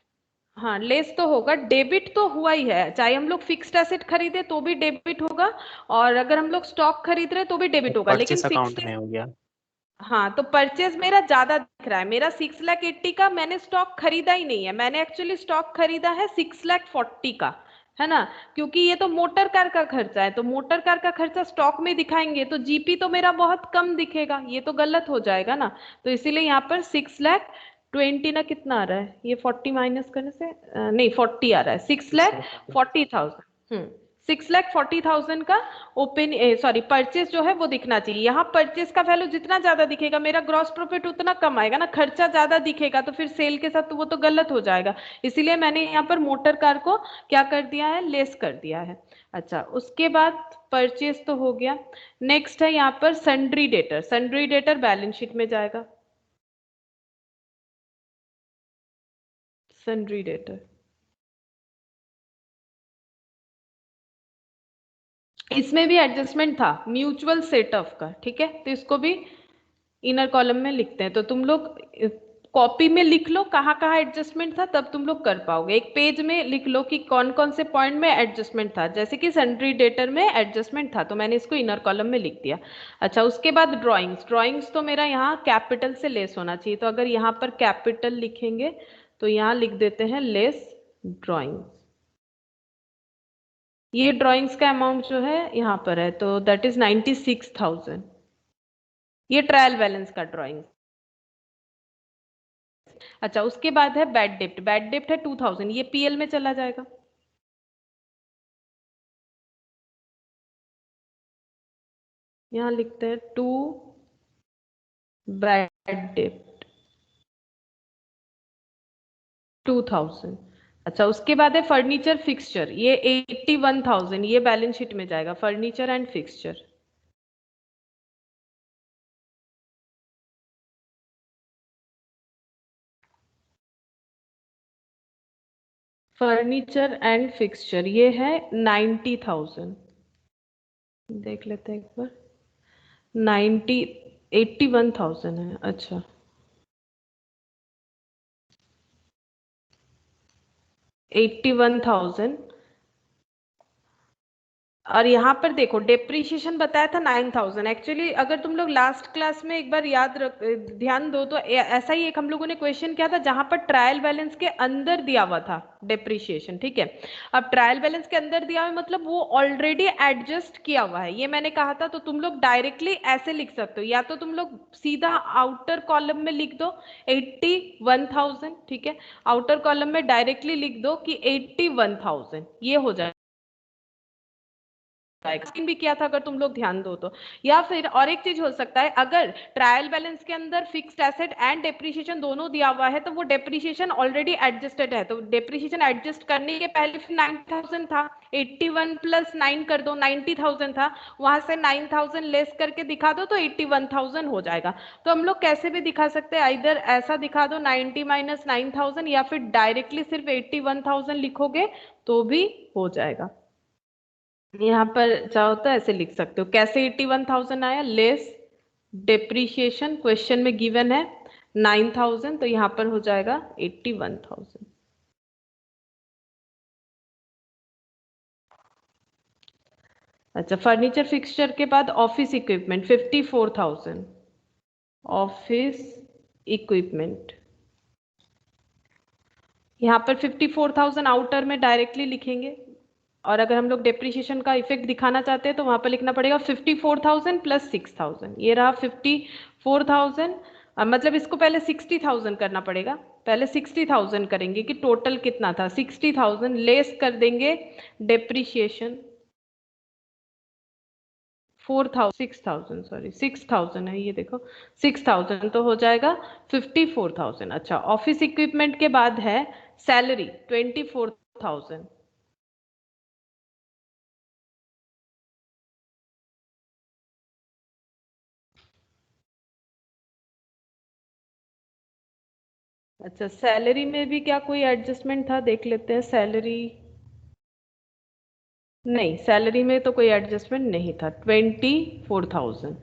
S1: हाँ, लेस तो होगा, डेबिट तो हुआ ही है, चाहे हम लोग फिक्स्ड एसेट खरीदे तो भी डेबिट होगा, और अगर हम लोग स्टॉक खरीद रहे तो भी डेबिट होगा, लेकिन
S3: परचेस अकाउंट
S1: फिक्स्ड।
S3: में हो गया।
S1: हाँ, तो परचेज मेरा ज्यादा दिख रहा है, मेरा 6,80,000 का मैंने स्टॉक खरीदा ही नहीं है, मैंने एक्चुअली स्टॉक खरीदा है 6,40,000 का, है ना? क्योंकि ये तो मोटर कार का खर्चा है, तो मोटर कार का खर्चा स्टॉक में दिखाएंगे तो जीपी तो मेरा बहुत कम दिखेगा, ये तो गलत हो जाएगा ना। तो इसीलिए यहाँ पर 6,20,000 ना, कितना आ रहा है ये, 40 माइनस करने से नहीं 40 आ रहा है, 6,40,000। 6,40,000 का ओपन सॉरी परचेस जो है वो दिखना चाहिए। यहाँ परचेस का वैल्यू जितना ज्यादा दिखेगा मेरा ग्रॉस प्रॉफिट उतना कम आएगा ना, खर्चा ज्यादा दिखेगा तो फिर सेल के साथ तो वो तो गलत हो जाएगा। इसीलिए मैंने यहाँ पर मोटर कार को क्या कर दिया है, लेस कर दिया है। अच्छा, उसके बाद परचेस तो हो गया। नेक्स्ट है यहाँ पर sundry debtor. Sundry debtor balance sheet में जाएगा, सन्ड्री डेटर इसमें भी एडजस्टमेंट था म्यूचुअल सेट ऑफ का, ठीक है, तो इसको भी इनर कॉलम में लिखते हैं। तो तुम लोग कॉपी में लिख लो कहाँ कहाँ एडजस्टमेंट था, तब तुम लोग कर पाओगे। एक पेज में लिख लो कि कौन कौन से पॉइंट में एडजस्टमेंट था, जैसे कि सन्ड्री डेटर में एडजस्टमेंट था तो मैंने इसको इनर कॉलम में लिख दिया। अच्छा, उसके बाद ड्रॉइंग्स। ड्रॉइंग्स तो मेरा यहाँ कैपिटल से लेस होना चाहिए, तो अगर यहाँ पर कैपिटल लिखेंगे तो यहाँ लिख देते हैं लेस ड्रॉइंग्स। ये ड्रॉइंग्स का अमाउंट जो है यहाँ पर है, तो दैट इज 96,000। ये ट्रायल बैलेंस का ड्रॉइंग। अच्छा, उसके बाद है बैड डेप्ट। बैड डेप्ट है 2,000, ये पीएल में चला जाएगा। यहाँ लिखते हैं टू बैड डेप्ट 2,000। अच्छा, उसके बाद है फर्नीचर फिक्सचर, ये 81,000, ये बैलेंस शीट में जाएगा, furniture and fixture. Furniture and fixture ये है 90,000। देख लेते हैं एक बार, 81,000 है। अच्छा, 81,000। और यहाँ पर देखो डेप्रीशिएशन बताया था 9,000। एक्चुअली अगर तुम लोग लास्ट क्लास में एक बार याद रख ध्यान दो तो ऐसा ही एक हम लोगों ने क्वेश्चन किया था जहां पर ट्रायल बैलेंस के अंदर दिया हुआ था डेप्रीशिएशन, ठीक है। अब ट्रायल बैलेंस के अंदर दिया हुआ मतलब वो ऑलरेडी एडजस्ट किया हुआ है, ये मैंने कहा था। तो तुम लोग डायरेक्टली ऐसे लिख सकते हो, या तो तुम लोग सीधा आउटर कॉलम में लिख दो 81,000, ठीक है, आउटर कॉलम में डायरेक्टली लिख दो कि 81,000, ये हो जाए भी किया था अगर तुम लोग ध्यान दो तो। या फिर और एक चीज हो सकता है, अगर ट्रायल बैलेंस के अंदर फिक्स्ड एसेट एंड डेप्रिसिएशन दोनों दिया हुआ है तो वो डेप्रिसिएशन ऑलरेडी एडजस्टेड है, तो डेप्रिसिएशन एडजस्ट करने के पहले फिर 9,000 था, 81 प्लस 9 कर दो, 90,000 था, वहां से 9,000 लेस करके दिखा दो तो 81,000 हो जाएगा। तो हम लोग कैसे भी दिखा सकते हैं, इधर ऐसा दिखा दो 90 माइनस 9,000, या फिर डायरेक्टली सिर्फ 81,000 लिखोगे तो भी हो जाएगा। यहाँ पर चाहो तो ऐसे लिख सकते हो। कैसे 81,000 आया, लेस डेप्रीशिएशन, क्वेश्चन में गिवन है 9,000, तो यहाँ पर हो जाएगा 81,000। अच्छा, फर्नीचर फिक्सचर के बाद ऑफिस इक्विपमेंट 54,000। ऑफिस इक्विपमेंट यहाँ पर 54,000 आउटर में डायरेक्टली लिखेंगे, और अगर हम लोग डेप्रिसिएशन का इफेक्ट दिखाना चाहते हैं तो वहां पर लिखना पड़ेगा 54,000 प्लस 6,000। ये रहा 54,000, मतलब इसको पहले 60,000 करना पड़ेगा। पहले 60,000 करेंगे कि टोटल कितना था, 60,000 लेस कर देंगे डेप्रिसिएशन 6,000, सॉरी 6,000 है, ये देखो 6,000 तो हो जाएगा 54,000। अच्छा, ऑफिस इक्विपमेंट के बाद है सैलरी 24,000। अच्छा, सैलरी में भी क्या कोई एडजस्टमेंट था, देख लेते हैं सैलरी। नहीं, सैलरी में तो कोई एडजस्टमेंट नहीं था, 24,000।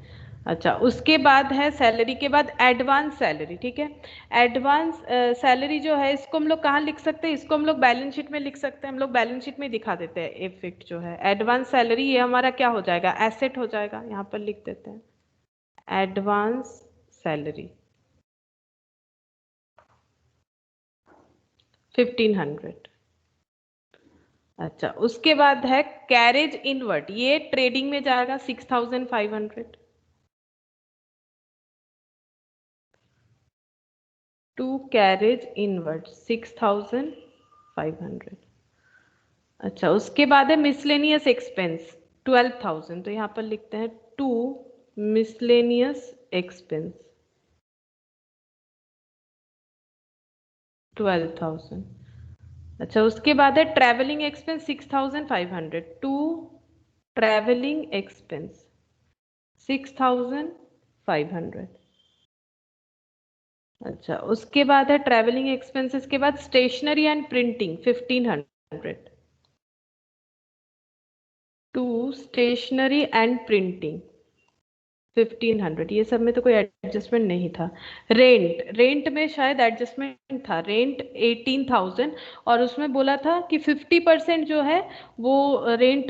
S1: अच्छा, उसके बाद है सैलरी के बाद एडवांस सैलरी, ठीक है। एडवांस सैलरी जो है इसको हम लोग कहाँ लिख सकते हैं, इसको हम लोग बैलेंस शीट में लिख सकते हैं। हम लोग बैलेंस शीट में दिखा देते हैं इफेक्ट जो है। एडवांस सैलरी ये हमारा क्या हो जाएगा, एसेट हो जाएगा, यहाँ पर लिख देते हैं एडवांस सैलरी 1500। अच्छा, उसके बाद है कैरेज इनवर्ट, ये ट्रेडिंग में जाएगा 6,500। To carriage inward 6,500। अच्छा, उसके बाद है मिसलेनियस एक्सपेंस 12,000, तो यहाँ पर लिखते हैं टू मिसलेनियस एक्सपेंस 12,000। अच्छा, उसके बाद है travelling expense 6,500, to travelling expense 6,500। अच्छा, उसके बाद है ट्रैवलिंग एक्सपेंसेस के बाद stationery and printing 1,500, to stationery and printing 1,500। ये सब में तो कोई एडजस्टमेंट नहीं था। रेंट में शायद एडजस्टमेंट था, रेंट 18,000, और उसमें बोला था कि 50% जो है वो रेंट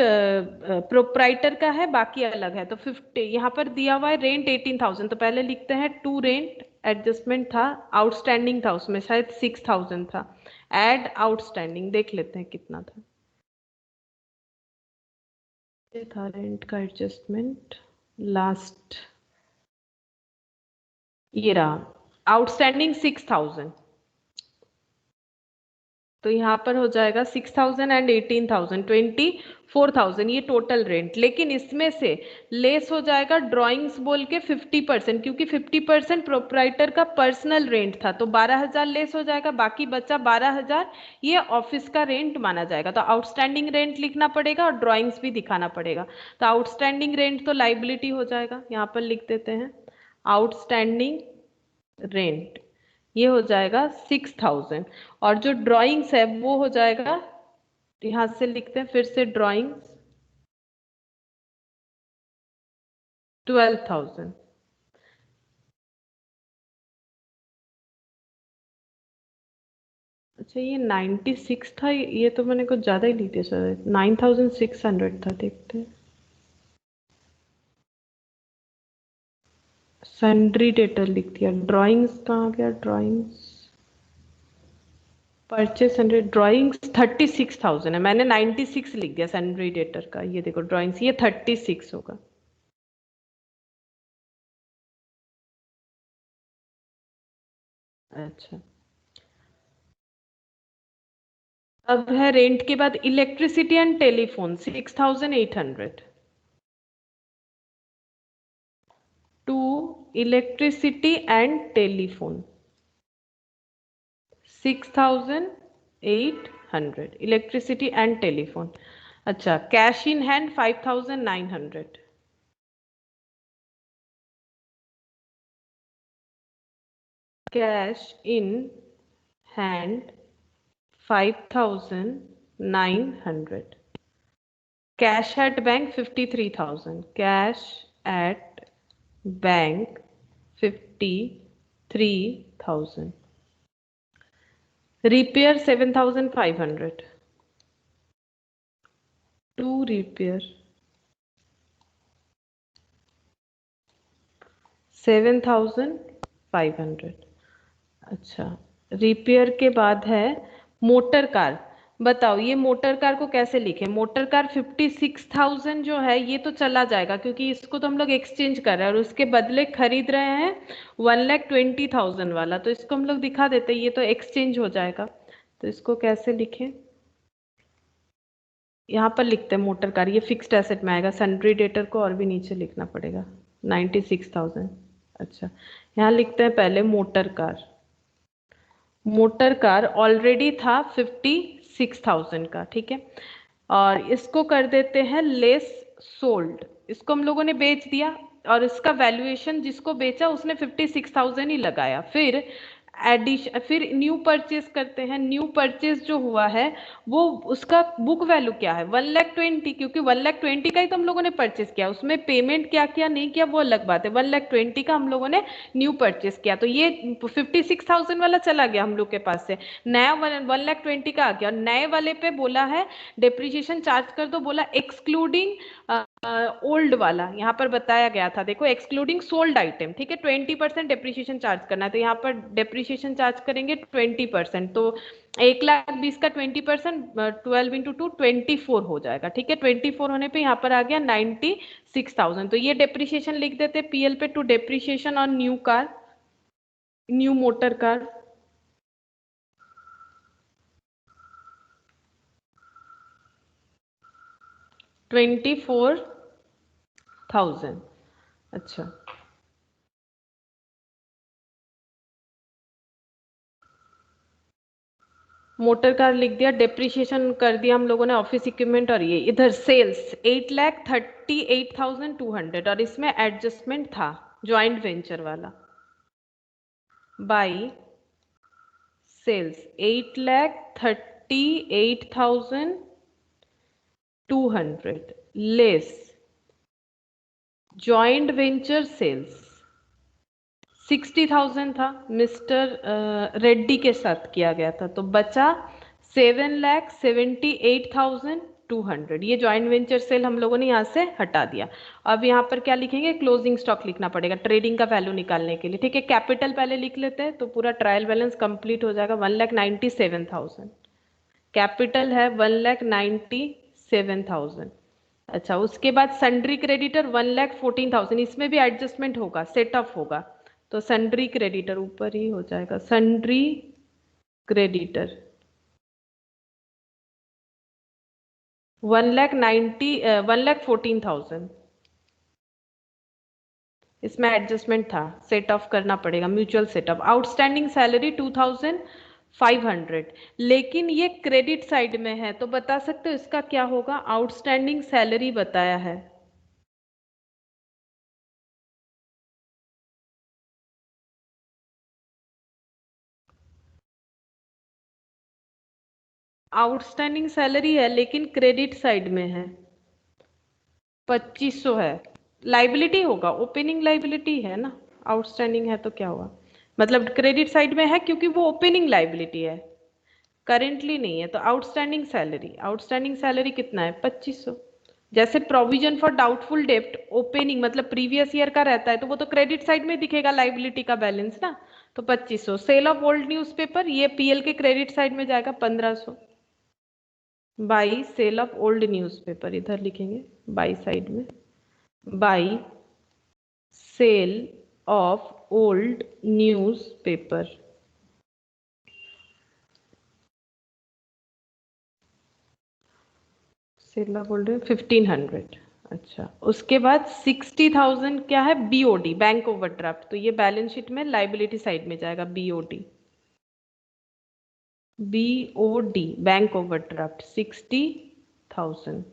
S1: प्रोप्राइटर का है, बाकी अलग है। तो 50 यहाँ पर दिया हुआ है रेंट 18,000, तो पहले लिखते हैं टू रेंट, एडजस्टमेंट था, आउटस्टैंडिंग था उसमें शायद 6,000 था। एड आउटस्टैंडिंग देख लेते हैं कितना था। ये था रेंट का एडजस्टमेंट लास्ट, ये रहा आउटस्टैंडिंग 6,000। तो यहाँ पर हो जाएगा 6,000 एंड 18,000, 24,000 ये टोटल रेंट। लेकिन इसमें से लेस हो जाएगा ड्राइंग्स बोल के 50%, क्योंकि 50% प्रोप्राइटर का पर्सनल रेंट था, तो 12,000 लेस हो जाएगा, बाकी बचा 12,000, ये ऑफिस का रेंट माना जाएगा। तो आउटस्टैंडिंग रेंट लिखना पड़ेगा और ड्राइंग्स भी दिखाना पड़ेगा। तो आउटस्टैंडिंग रेंट तो लाइबिलिटी हो जाएगा, यहाँ पर लिख देते हैं आउटस्टैंडिंग रेंट, ये हो जाएगा 6,000। और जो ड्राइंग्स है वो हो जाएगा, यहां से लिखते हैं फिर से ड्राइंग्स 12,000। अच्छा, ये 96 था, ये तो मैंने कुछ ज्यादा ही ली थी सर, 9,600 था, देखते हैं। सन्ड्री डेटर लिख दिया, ड्राइंग्स कहाँ गया, ड्राइंग्स परचेस हंड्रेड, ड्राइंग्स 36,000 है, मैंने 96 लिख दिया सन्ड्री डेटर का। ये देखो ड्राइंग्स, ये 36 होगा। अच्छा, अब है रेंट के बाद electricity and telephone 6,800, to electricity and telephone 6,800, electricity and telephone. अच्छा, cash in hand 5,900, cash in hand 5,900, cash at bank 53,000, cash at bank 53,000, repair 7,500, to repair 7,500। अच्छा, रिपेयर के बाद है मोटर कार, बताओ ये मोटर कार को कैसे लिखे? मोटर कार 56,000 जो है ये तो चला जाएगा क्योंकि इसको तो हम लोग एक्सचेंज कर रहे हैं और उसके बदले खरीद रहे हैं 1,20,000 वाला, तो इसको हम लोग दिखा देते हैं, ये तो एक्सचेंज हो जाएगा। तो इसको कैसे लिखें? यहाँ पर लिखते हैं मोटर कार, ये फिक्स्ड एसेट में आएगा, सन्ड्री डेटर को और भी नीचे लिखना पड़ेगा 96,000। अच्छा, यहाँ लिखते हैं पहले motor car. Motor car already था 56,000 का, ठीक है, और इसको कर देते हैं लेस सोल्ड। इसको हम लोगों ने बेच दिया और इसका वैल्यूएशन जिसको बेचा उसने 56,000 ही लगाया। फिर न्यू परचेज करते हैं। न्यू परचेज जो हुआ है वो उसका बुक वैल्यू क्या है? 1,20,000, क्योंकि 1,20,000 का ही तो हम लोगों ने परचेज किया, उसमें पेमेंट क्या किया नहीं किया वो अलग बात है। 1,20,000 का हम लोगों ने न्यू परचेज किया, तो ये 56,000 वाला चला गया हम लोग के पास से, नया 1,20,000 का आ गया। नए वाले पे बोला है डेप्रिसिएशन चार्ज कर दो, बोला एक्सक्लूडिंग ओल्ड वाला, यहाँ पर बताया गया था, देखो एक्सक्लूडिंग सोल्ड आइटम, ठीक है, 20% डेप्रिसिएशन चार्ज करना है, तो यहाँ पर डेप्रिसिएशन चार्ज करेंगे 20%, तो 1,20,000 का 20%, 12 इंटू 2 24 हो जाएगा, ठीक है। 24 होने पे यहाँ पर आ गया 96,000, तो ये डेप्रिसिएशन लिख देते पीएल पे to depreciation on new car, new motor car. $24,000। अच्छा, मोटर कार लिख दिया, डेप्रिसिएशन कर दिया हम लोगों ने ऑफिस इक्विपमेंट, और ये इधर सेल्स 8,38,200, और इसमें एडजस्टमेंट था ज्वाइंट वेंचर वाला, by sales 8,38,200 less joint venture sales 60,000 था, मिस्टर रेड्डी के साथ किया गया था, तो बचा 7,78,200। ये ज्वाइंट वेंचर सेल हम लोगों ने यहाँ से हटा दिया। अब यहाँ पर क्या लिखेंगे? क्लोजिंग स्टॉक लिखना पड़ेगा ट्रेडिंग का वैल्यू निकालने के लिए, ठीक है। कैपिटल पहले लिख लेते हैं तो पूरा ट्रायल बैलेंस कंप्लीट हो जाएगा। 1,97,000 कैपिटल है, 1,97,000। अच्छा, उसके बाद सन्ड्री क्रेडिटर 1,14,000, इसमें भी एडजस्टमेंट होगा, सेट ऑफ होगा, तो सन्ड्री क्रेडिटर ऊपर ही हो जाएगा, सन्ड्री क्रेडिटर 1,14,000, इसमें एडजस्टमेंट था, सेट ऑफ करना पड़ेगा, mutual set of. Outstanding salary 2,500, लेकिन ये क्रेडिट साइड में है, तो बता सकते हो इसका क्या होगा? आउटस्टैंडिंग सैलरी बताया है, आउटस्टैंडिंग सैलरी है लेकिन क्रेडिट साइड में है, 2,500 है, लाइबिलिटी होगा, ओपनिंग लाइबिलिटी है ना, आउटस्टैंडिंग है तो क्या हुआ, मतलब क्रेडिट साइड में है क्योंकि वो ओपनिंग लाइबिलिटी है, करेंटली नहीं है, तो आउटस्टैंडिंग सैलरी, आउटस्टैंडिंग सैलरी कितना है? 2,500। जैसे प्रोविजन फॉर डाउटफुल डेप्ट ओपनिंग मतलब प्रीवियस ईयर का रहता है, तो वो तो क्रेडिट साइड में दिखेगा लाइबिलिटी का बैलेंस ना, तो 2,500। सेल ऑफ ओल्ड न्यूज़पेपर, ये पीएल के क्रेडिट साइड में जाएगा, 1,500 by sale of old newspaper, इधर लिखेंगे बाई साइड में, by sale of old newspaper, sale of old 1,500। अच्छा, उसके बाद 60,000 क्या है? बीओडी, बैंक ओवरड्राफ्ट, तो ये बैलेंस शीट में लाइबिलिटी साइड में जाएगा, BOD, BOD bank overdraft 60,000,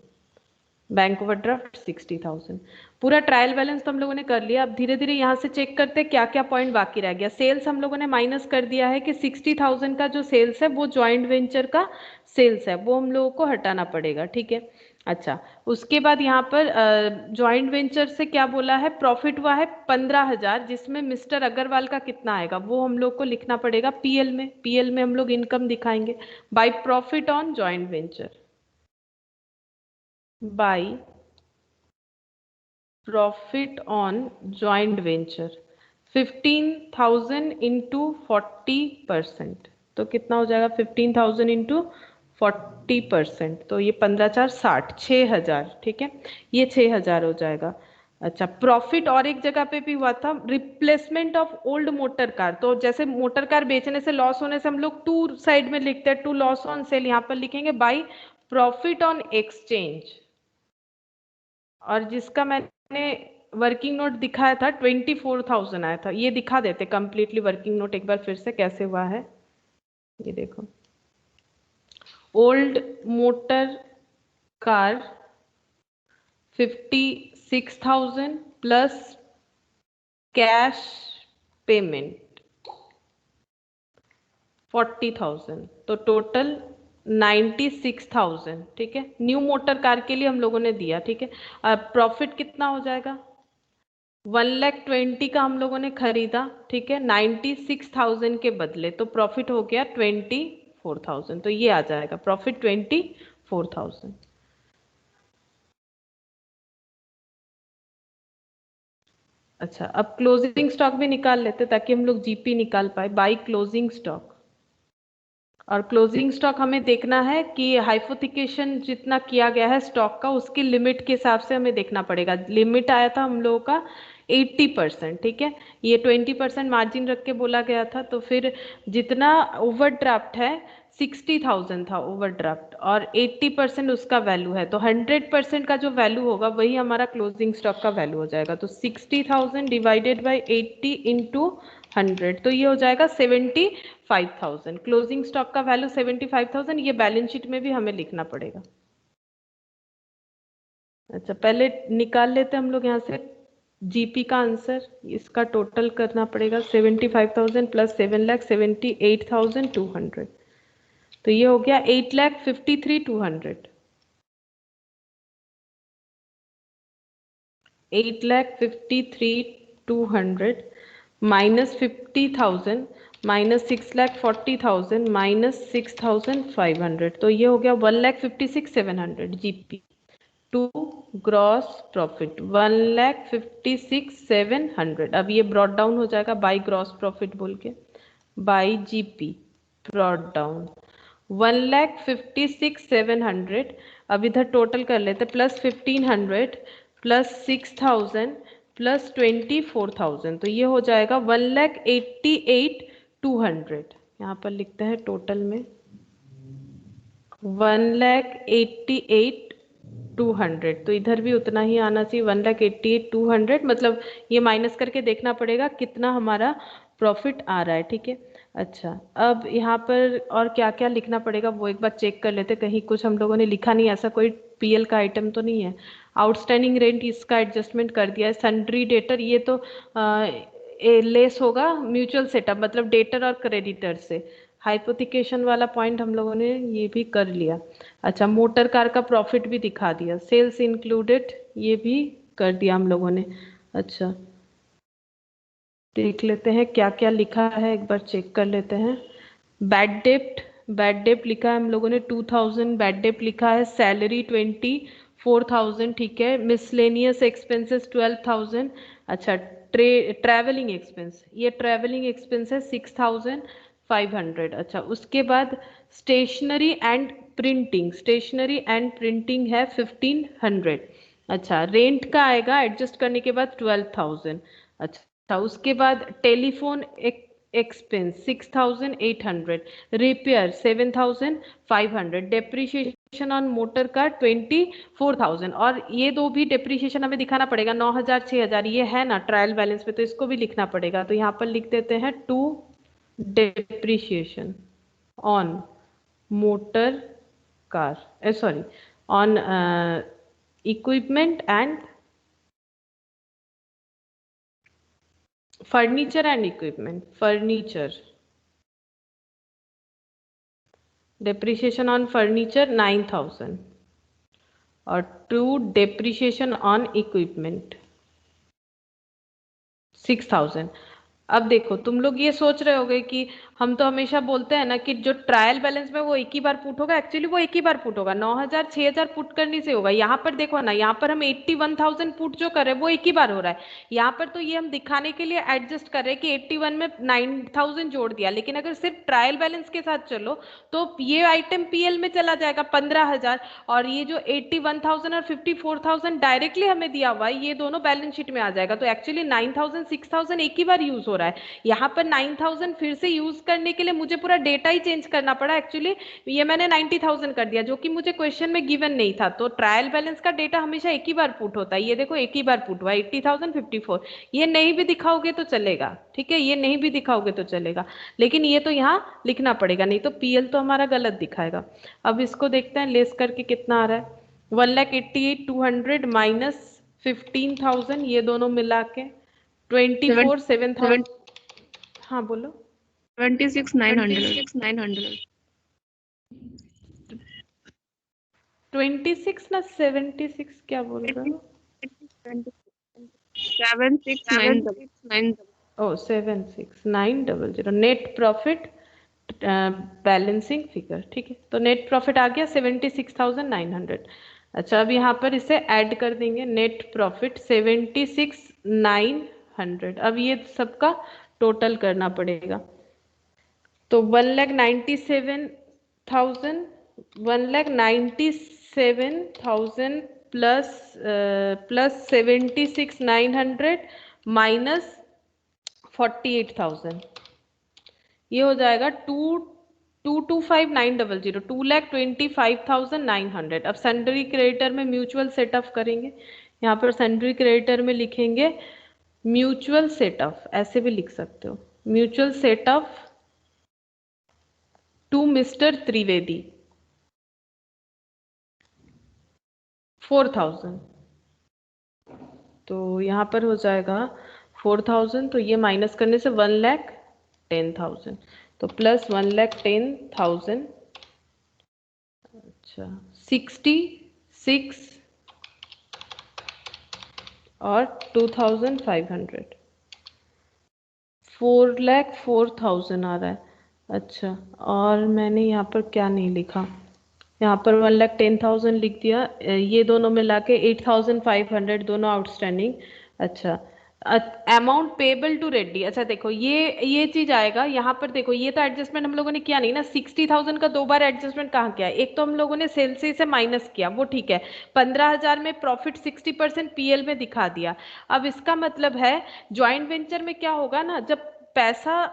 S1: bank overdraft 60,000। पूरा ट्रायल बैलेंस तो हम लोगों ने कर लिया। अब धीरे धीरे यहाँ से चेक करते हैं क्या क्या पॉइंट बाकी रह गया। सेल्स हम लोगों ने माइनस कर दिया है कि 60,000 का जो सेल्स है वो जॉइंट वेंचर का सेल्स है, वो हम लोगों को हटाना पड़ेगा, ठीक है। अच्छा, उसके बाद यहाँ पर जॉइंट वेंचर से क्या बोला है? प्रॉफिट हुआ है 15,000, जिसमें मिस्टर अग्रवाल का कितना आएगा वो हम लोग को लिखना पड़ेगा पीएल में। पीएल में हम लोग इनकम दिखाएंगे by profit on joint venture, by profit on joint venture 15,000 into 40%, तो कितना हो जाएगा? 15,000 इंटू 40%, तो ये 15×4 = 6,000, ठीक है, ये 6,000 हो जाएगा। अच्छा, प्रॉफिट और एक जगह पे भी हुआ था, replacement of old motor car. तो जैसे मोटर कार बेचने से लॉस होने से हम लोग टू साइड में लिखते हैं, टू लॉस ऑन सेल, यहाँ पर लिखेंगे बाई प्रॉफिट ऑन एक्सचेंज। और जिसका मैंने वर्किंग नोट दिखाया था 24,000 आया था, ये दिखा देते कंप्लीटली वर्किंग नोट एक बार फिर से कैसे हुआ है। ये देखो, old motor car 56,000 plus cash payment 40,000, तो टोटल 96,000, ठीक है, न्यू मोटर कार के लिए हम लोगों ने दिया, ठीक है। अब प्रॉफिट कितना हो जाएगा, 1,20,000 का हम लोगों ने खरीदा, ठीक है, 96,000 के बदले, तो प्रॉफिट हो गया 24,000, तो ये आ जाएगा प्रॉफिट 24,000। अच्छा, अब क्लोजिंग स्टॉक भी निकाल लेते ताकि हम लोग जीपी निकाल पाए, बाई क्लोजिंग स्टॉक। और क्लोजिंग स्टॉक हमें देखना है कि हाइपोथिकेशन जितना किया गया है स्टॉक का, उसकी लिमिट के हिसाब से हमें देखना पड़ेगा। लिमिट आया था हम लोगों का 80%, ठीक है, ये 20% मार्जिन रख के बोला गया था, तो फिर जितना ओवरड्राफ्ट है 60,000 था ओवरड्राफ्ट, और 80% उसका वैल्यू है, तो 100% का जो वैल्यू होगा वही हमारा क्लोजिंग स्टॉक का वैल्यू हो जाएगा। तो 60,000 डिवाइडेड बाई 80 इंटू 100, तो ये हो जाएगा 75,000। क्लोजिंग स्टॉक का वैल्यू 75,000, ये बैलेंस शीट में भी हमें लिखना पड़ेगा। अच्छा, पहले निकाल लेते हैं हम लोग यहाँ से जीपी का आंसर, इसका टोटल करना पड़ेगा 75,000 प्लस 7,78,200, तो ये हो गया 8,53,200। 8,53,200 माइनस 50,000 माइनस 6,40,000 माइनस 6,500, तो ये हो गया 1,56,700 जीपी टू ग्रॉस प्रॉफिट 1,56,700। अब ये ब्रॉड डाउन हो जाएगा बाई ग्रॉस प्रॉफिट बोल के, बाई जीपी ब्रॉड डाउन 1,56,700। अब इधर टोटल कर लेते, प्लस 1,500 प्लस 6,000 प्लस 24,000, तो ये हो जाएगा 1,88,200। यहाँ पर लिखते हैं टोटल में 1,88,200, तो इधर भी उतना ही आना चाहिए 1,88,200, मतलब ये माइनस करके देखना पड़ेगा कितना हमारा प्रॉफिट आ रहा है, ठीक है। अच्छा, अब यहाँ पर और क्या क्या लिखना पड़ेगा वो एक बार चेक कर लेते, कहीं कुछ हम लोगों ने लिखा नहीं, ऐसा कोई पीएल का आइटम तो नहीं है। आउटस्टैंडिंग रेंट इसका एडजस्टमेंट कर दिया है। सन्ड्री डेटर, ये तो लेस होगा म्यूचुअल सेटअप, मतलब डेटर और क्रेडिटर से। हाइपोथिकेशन वाला पॉइंट हम लोगों ने ये भी कर लिया। अच्छा, मोटर कार का प्रॉफिट भी दिखा दिया, सेल्स इंक्लूडेड ये भी कर दिया हम लोगों ने। अच्छा, देख लेते हैं क्या क्या लिखा है, एक बार चेक कर लेते हैं। बैड डेप्ट, बैड डेप्ट लिखा है हम लोगों ने 2,000 बैड डेप्ट लिखा है। सैलरी 24,000, ठीक है। Miscellaneous expenses 12,000। अच्छा, ट्रैवलिंग एक्सपेंस, ये ट्रैवलिंग एक्सपेंस है 6,500। अच्छा, उसके बाद stationery and printing, stationery and printing है 1,500। अच्छा, रेंट का आएगा एडजस्ट करने के बाद 12,000। अच्छा, उसके बाद telephone expense 6,800, repair 7,500, depreciation on motor car 24,000, और ये दो भी डेप्रिसिएशन हमें दिखाना पड़ेगा 9,000 6,000, ये है ना ट्रायल बैलेंस पे, तो इसको भी लिखना पड़ेगा। तो यहाँ पर लिख देते हैं to depreciation on motor car, sorry, on equipment and furniture and equipment, furniture, depreciation on furniture 9,000, और टू depreciation on equipment 6,000। अब देखो तुम लोग ये सोच रहे होगे कि हम तो हमेशा बोलते हैं ना कि जो ट्रायल बैलेंस में वो एक ही बार पुट होगा, एक्चुअली वो एक ही बार पुट होगा, 9,000 6,000 पुट करने से होगा। यहाँ पर देखो ना, यहाँ पर हम 81,000 पुट जो कर रहे हैं वो एक ही बार हो रहा है। यहाँ पर तो ये हम दिखाने के लिए एडजस्ट कर रहे हैं कि 81 में 9,000 जोड़ दिया, लेकिन अगर सिर्फ ट्रायल बैलेंस के साथ चलो तो ये आइटम पीएल में चला जाएगा 15,000, और ये जो 81,000 और 54,000 डायरेक्टली हमें दिया हुआ है ये दोनों बैलेंस शीट में आ जाएगा। तो एक्चुअली 9,000 6,000 एक ही बार यूज हो रहा है। यहाँ पर 9,000 फिर से यूज करने के लिए मुझे पूरा डेटा ही चेंज करना पड़ा। एक्चुअली ये मैंने 90,000 कर दिया जो कि मुझे क्वेश्चन में गिवन नहीं था। तो ट्रायल बैलेंस का डेटा हमेशा एक ही बार पुट होता है। ये देखो एक ही बार पुट हुआ 80,000 54। ये नहीं भी दिखाओगे तो चलेगा, ठीक है, ये नहीं भी दिखाओगे तो चलेगा, लेकिन ये तो यहाँ लिखना पड़ेगा, नहीं तो पीएल तो हमारा गलत दिखाएगा। अब इसको देखते हैं लेस करके कितना आ रहा है। 1,88,200 माइनस 15,000, ये दोनों मिला के 24,7,000। हाँ बोलो।
S2: 26,900।
S1: 26 ना 76 क्या बोल रहे हो?
S2: 7,6,900।
S1: ओ 7,6,900 नेट प्रॉफिट बैलेंसिंग फिगर, ठीक है। तो नेट प्रॉफिट आ गया 76,900। अच्छा अब यहाँ पर इसे ऐड कर देंगे, नेट प्रॉफिट 76,900। अब ये सबका टोटल करना पड़ेगा। तो 1,97,000, 1,97,000 प्लस 76,900 माइनस 48,000, ये हो जाएगा 2,25,900, 2,25,900। अब सन्ड्री क्रेडिटर में म्यूचुअल सेटअप करेंगे। यहाँ पर सन्ड्री क्रेडिटर में लिखेंगे म्यूचुअल सेटअप, ऐसे भी लिख सकते हो, mutual setup to mister Trivedi 4,000। तो यहाँ पर हो जाएगा 4,000, तो ये माइनस करने से 1,10,000, तो प्लस 1,10,000। अच्छा 66 और 2,500, 4,04,000 आ रहा है। अच्छा और मैंने यहाँ पर क्या नहीं लिखा, यहाँ पर 1,10,000 लिख दिया, ये दोनों मिला के 8,500 दोनों आउटस्टैंडिंग। अच्छा अमाउंट पेबल टू रेड्डी, अच्छा देखो ये चीज आएगा यहाँ पर। देखो ये तो एडजस्टमेंट हम लोगों ने किया नहीं ना, 60,000 का दो बार एडजस्टमेंट कहाँ किया, एक तो हम लोगों ने सेल से इसे माइनस किया, वो ठीक है। 15,000 में प्रॉफिट 60% पीएल में दिखा दिया। अब इसका मतलब है ज्वाइंट वेंचर में क्या होगा ना, जब पैसा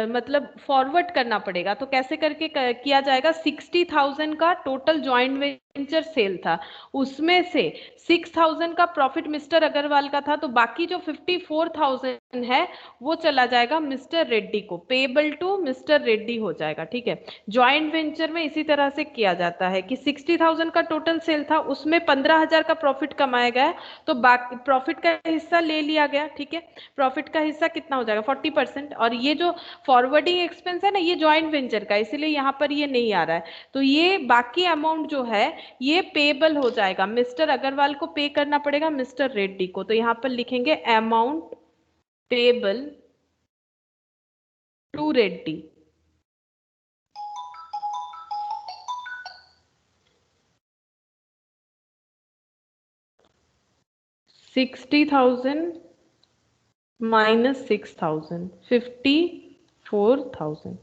S1: मतलब फॉरवर्ड करना पड़ेगा तो कैसे करके किया जाएगा। 60,000 का टोटल ज्वाइंट वेंचर सेल था, उसमें से 6,000 का प्रॉफिट मिस्टर अग्रवाल का था, तो बाकी जो 54,000 है वो चला जाएगा मिस्टर रेड्डी को, पेबल टू मिस्टर रेड्डी हो जाएगा, ठीक है। ज्वाइंट वेंचर में इसी तरह से किया जाता है कि 60,000 का टोटल सेल था, उसमें 15,000 का प्रॉफिट कमाया गया, तो बाकी प्रॉफिट का हिस्सा ले लिया गया, ठीक है। प्रॉफिट का हिस्सा कितना हो जाएगा 40%। और ये जो फॉरवर्डिंग एक्सपेंस है ना ये ज्वाइंट वेंचर का, इसीलिए यहाँ पर ये नहीं आ रहा है। तो ये बाकी अमाउंट जो है ये पेबल हो जाएगा, मिस्टर अग्रवाल को पे करना पड़ेगा मिस्टर रेड्डी को। तो यहाँ पर लिखेंगे amount payable to Reddy. $60,000 minus 6,000, 54,000,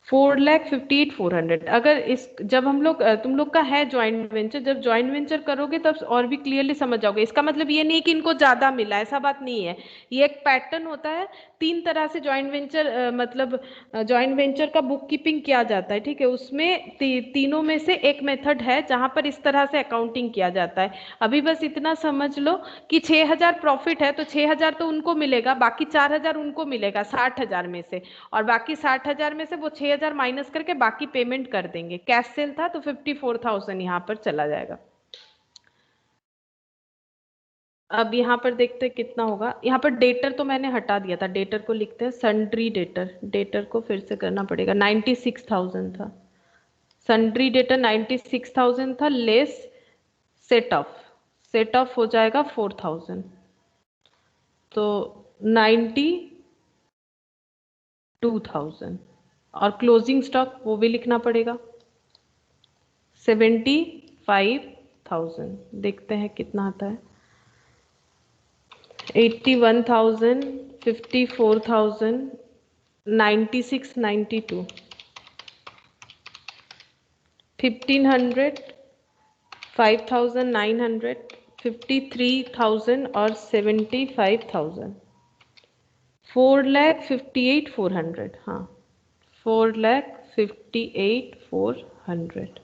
S1: 4,58,400। अगर इस जब हम लोग तुम लोग का है ज्वाइंट वेंचर, जब ज्वाइंट वेंचर करोगे तब और भी क्लियरली समझ जाओगे। इसका मतलब ये नहीं कि इनको ज्यादा मिला, ऐसा बात नहीं है। ये एक पैटर्न होता है, तीन तरह से ज्वाइंट वेंचर मतलब ज्वाइंट वेंचर का बुक कीपिंग किया जाता है, ठीक है। उसमें तीनों में से एक मेथड है जहां पर इस तरह से अकाउंटिंग किया जाता है। अभी बस इतना समझ लो कि 6,000 प्रॉफिट है तो 6,000 तो उनको मिलेगा, बाकी 4,000 उनको मिलेगा 60,000 में से, और बाकी 60,000 में से वो 6,000 माइनस करके बाकी पेमेंट कर देंगे। कैश सेल था तो 54,000 यहाँ पर चला जाएगा। अब यहाँ पर देखते हैं कितना होगा। यहाँ पर डेटर तो मैंने हटा दिया था, डेटर को लिखते हैं सन्ड्री डेटर, डेटर को फिर से करना पड़ेगा। 96,000 था सन्ड्री डेटर, 96,000 था, less set of, set of हो जाएगा 4,000। तो 92,000 और क्लोजिंग स्टॉक वो भी लिखना पड़ेगा 75,000। देखते हैं कितना आता है 81,000, 54,000, 96, 92, 1,500, 5,900, 53,000 और 75,000। 4,58,400। हाँ 4,58,400।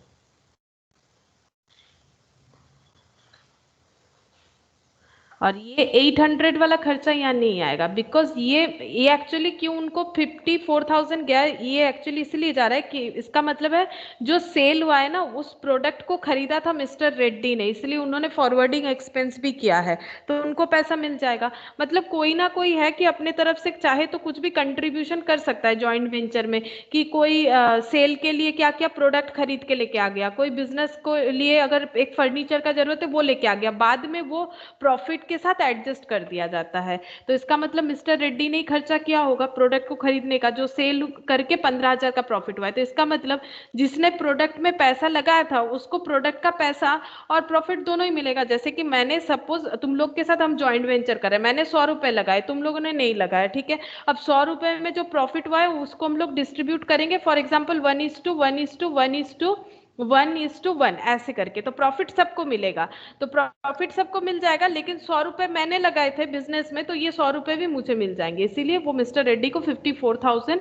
S1: और ये 800 वाला खर्चा यहाँ नहीं आएगा बिकॉज ये एक्चुअली क्यों उनको 54,000 गया है, ये एक्चुअली इसलिए जा रहा है कि इसका मतलब है जो सेल हुआ है ना उस प्रोडक्ट को खरीदा था मिस्टर रेड्डी ने, इसलिए उन्होंने फॉरवर्डिंग एक्सपेंस भी किया है तो उनको पैसा मिल जाएगा। मतलब कोई ना कोई है कि अपने तरफ से चाहे तो कुछ भी कंट्रीब्यूशन कर सकता है जॉइंट वेंचर में कि कोई सेल के लिए क्या क्या प्रोडक्ट खरीद के लेके आ गया, कोई बिजनेस को लिए अगर एक फर्नीचर का जरूरत है वो लेके आ गया, बाद में वो प्रॉफिट के साथ एडजस्ट कर दिया जाता है। तो इसका मतलब मिस्टर रेड्डी ने खर्चा किया होगा प्रोडक्ट को खरीदने का जो सेल करके 15,000 का प्रॉफिट हुआ है। तो इसका मतलब जिसने प्रोडक्ट में पैसा लगाया था उसको प्रोडक्ट का पैसा और प्रॉफिट दोनों ही मिलेगा। जैसे कि मैंने सपोज तुम लोग के साथ हम ज्वाइंट वेंचर कर रहे हैं, मैंने 100 रुपए लगाए, तुम लोगों ने नहीं लगाया, ठीक है। अब 100 रुपए में जो प्रॉफिट हुआ है उसको हम लोग डिस्ट्रीब्यूट करेंगे फॉर एग्जाम्पल 1:1:1:1:1 ऐसे करके, तो प्रॉफिट सबको मिलेगा। तो प्रॉफिट सबको मिल जाएगा लेकिन 100 रुपए मैंने लगाए थे बिजनेस में तो ये 100 रुपए भी मुझे मिल जाएंगे, इसीलिए वो मिस्टर रेड्डी को 54,000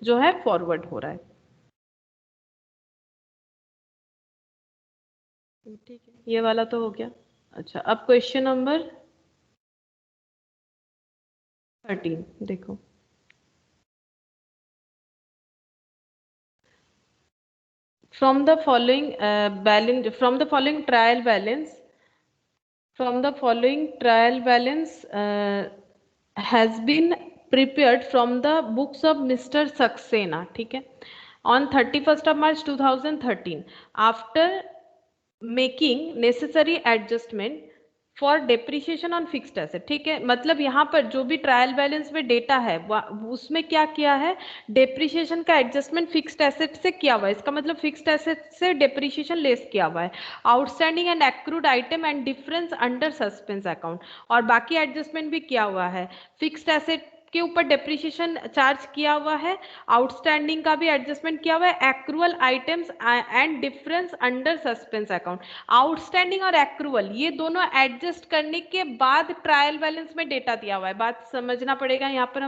S1: जो है फॉरवर्ड हो रहा है। ठीक है, ये वाला तो हो गया। अच्छा अब क्वेश्चन नंबर 13 देखो। From the following trial balance has been prepared from the books of Mr. Saxena, ठीक है, on 31st of March 2013 after making necessary adjustment for depreciation on fixed asset, ठीक है। मतलब यहाँ पर जो भी ट्रायल बैलेंस में डेटा है उसमें क्या किया है, डेप्रिसिएशन का एडजस्टमेंट फिक्स्ड एसेट से किया हुआ है, इसका मतलब फिक्स्ड एसेट से डेप्रिसिएशन लेस किया हुआ है। Outstanding and accrued item and difference under suspense account, और बाकी एडजस्टमेंट भी किया हुआ है। फिक्स्ड एसेट के ऊपर डेप्रिसिएशन चार्ज किया हुआ है, आउटस्टैंडिंग का भी एडजस्टमेंट किया हुआ है, accrual items and difference under suspense account. Outstanding और एक्रूअल ये दोनों एडजस्ट करने के बाद ट्रायल बैलेंस में डेटा दिया हुआ है। बात समझना पड़ेगा यहाँ पर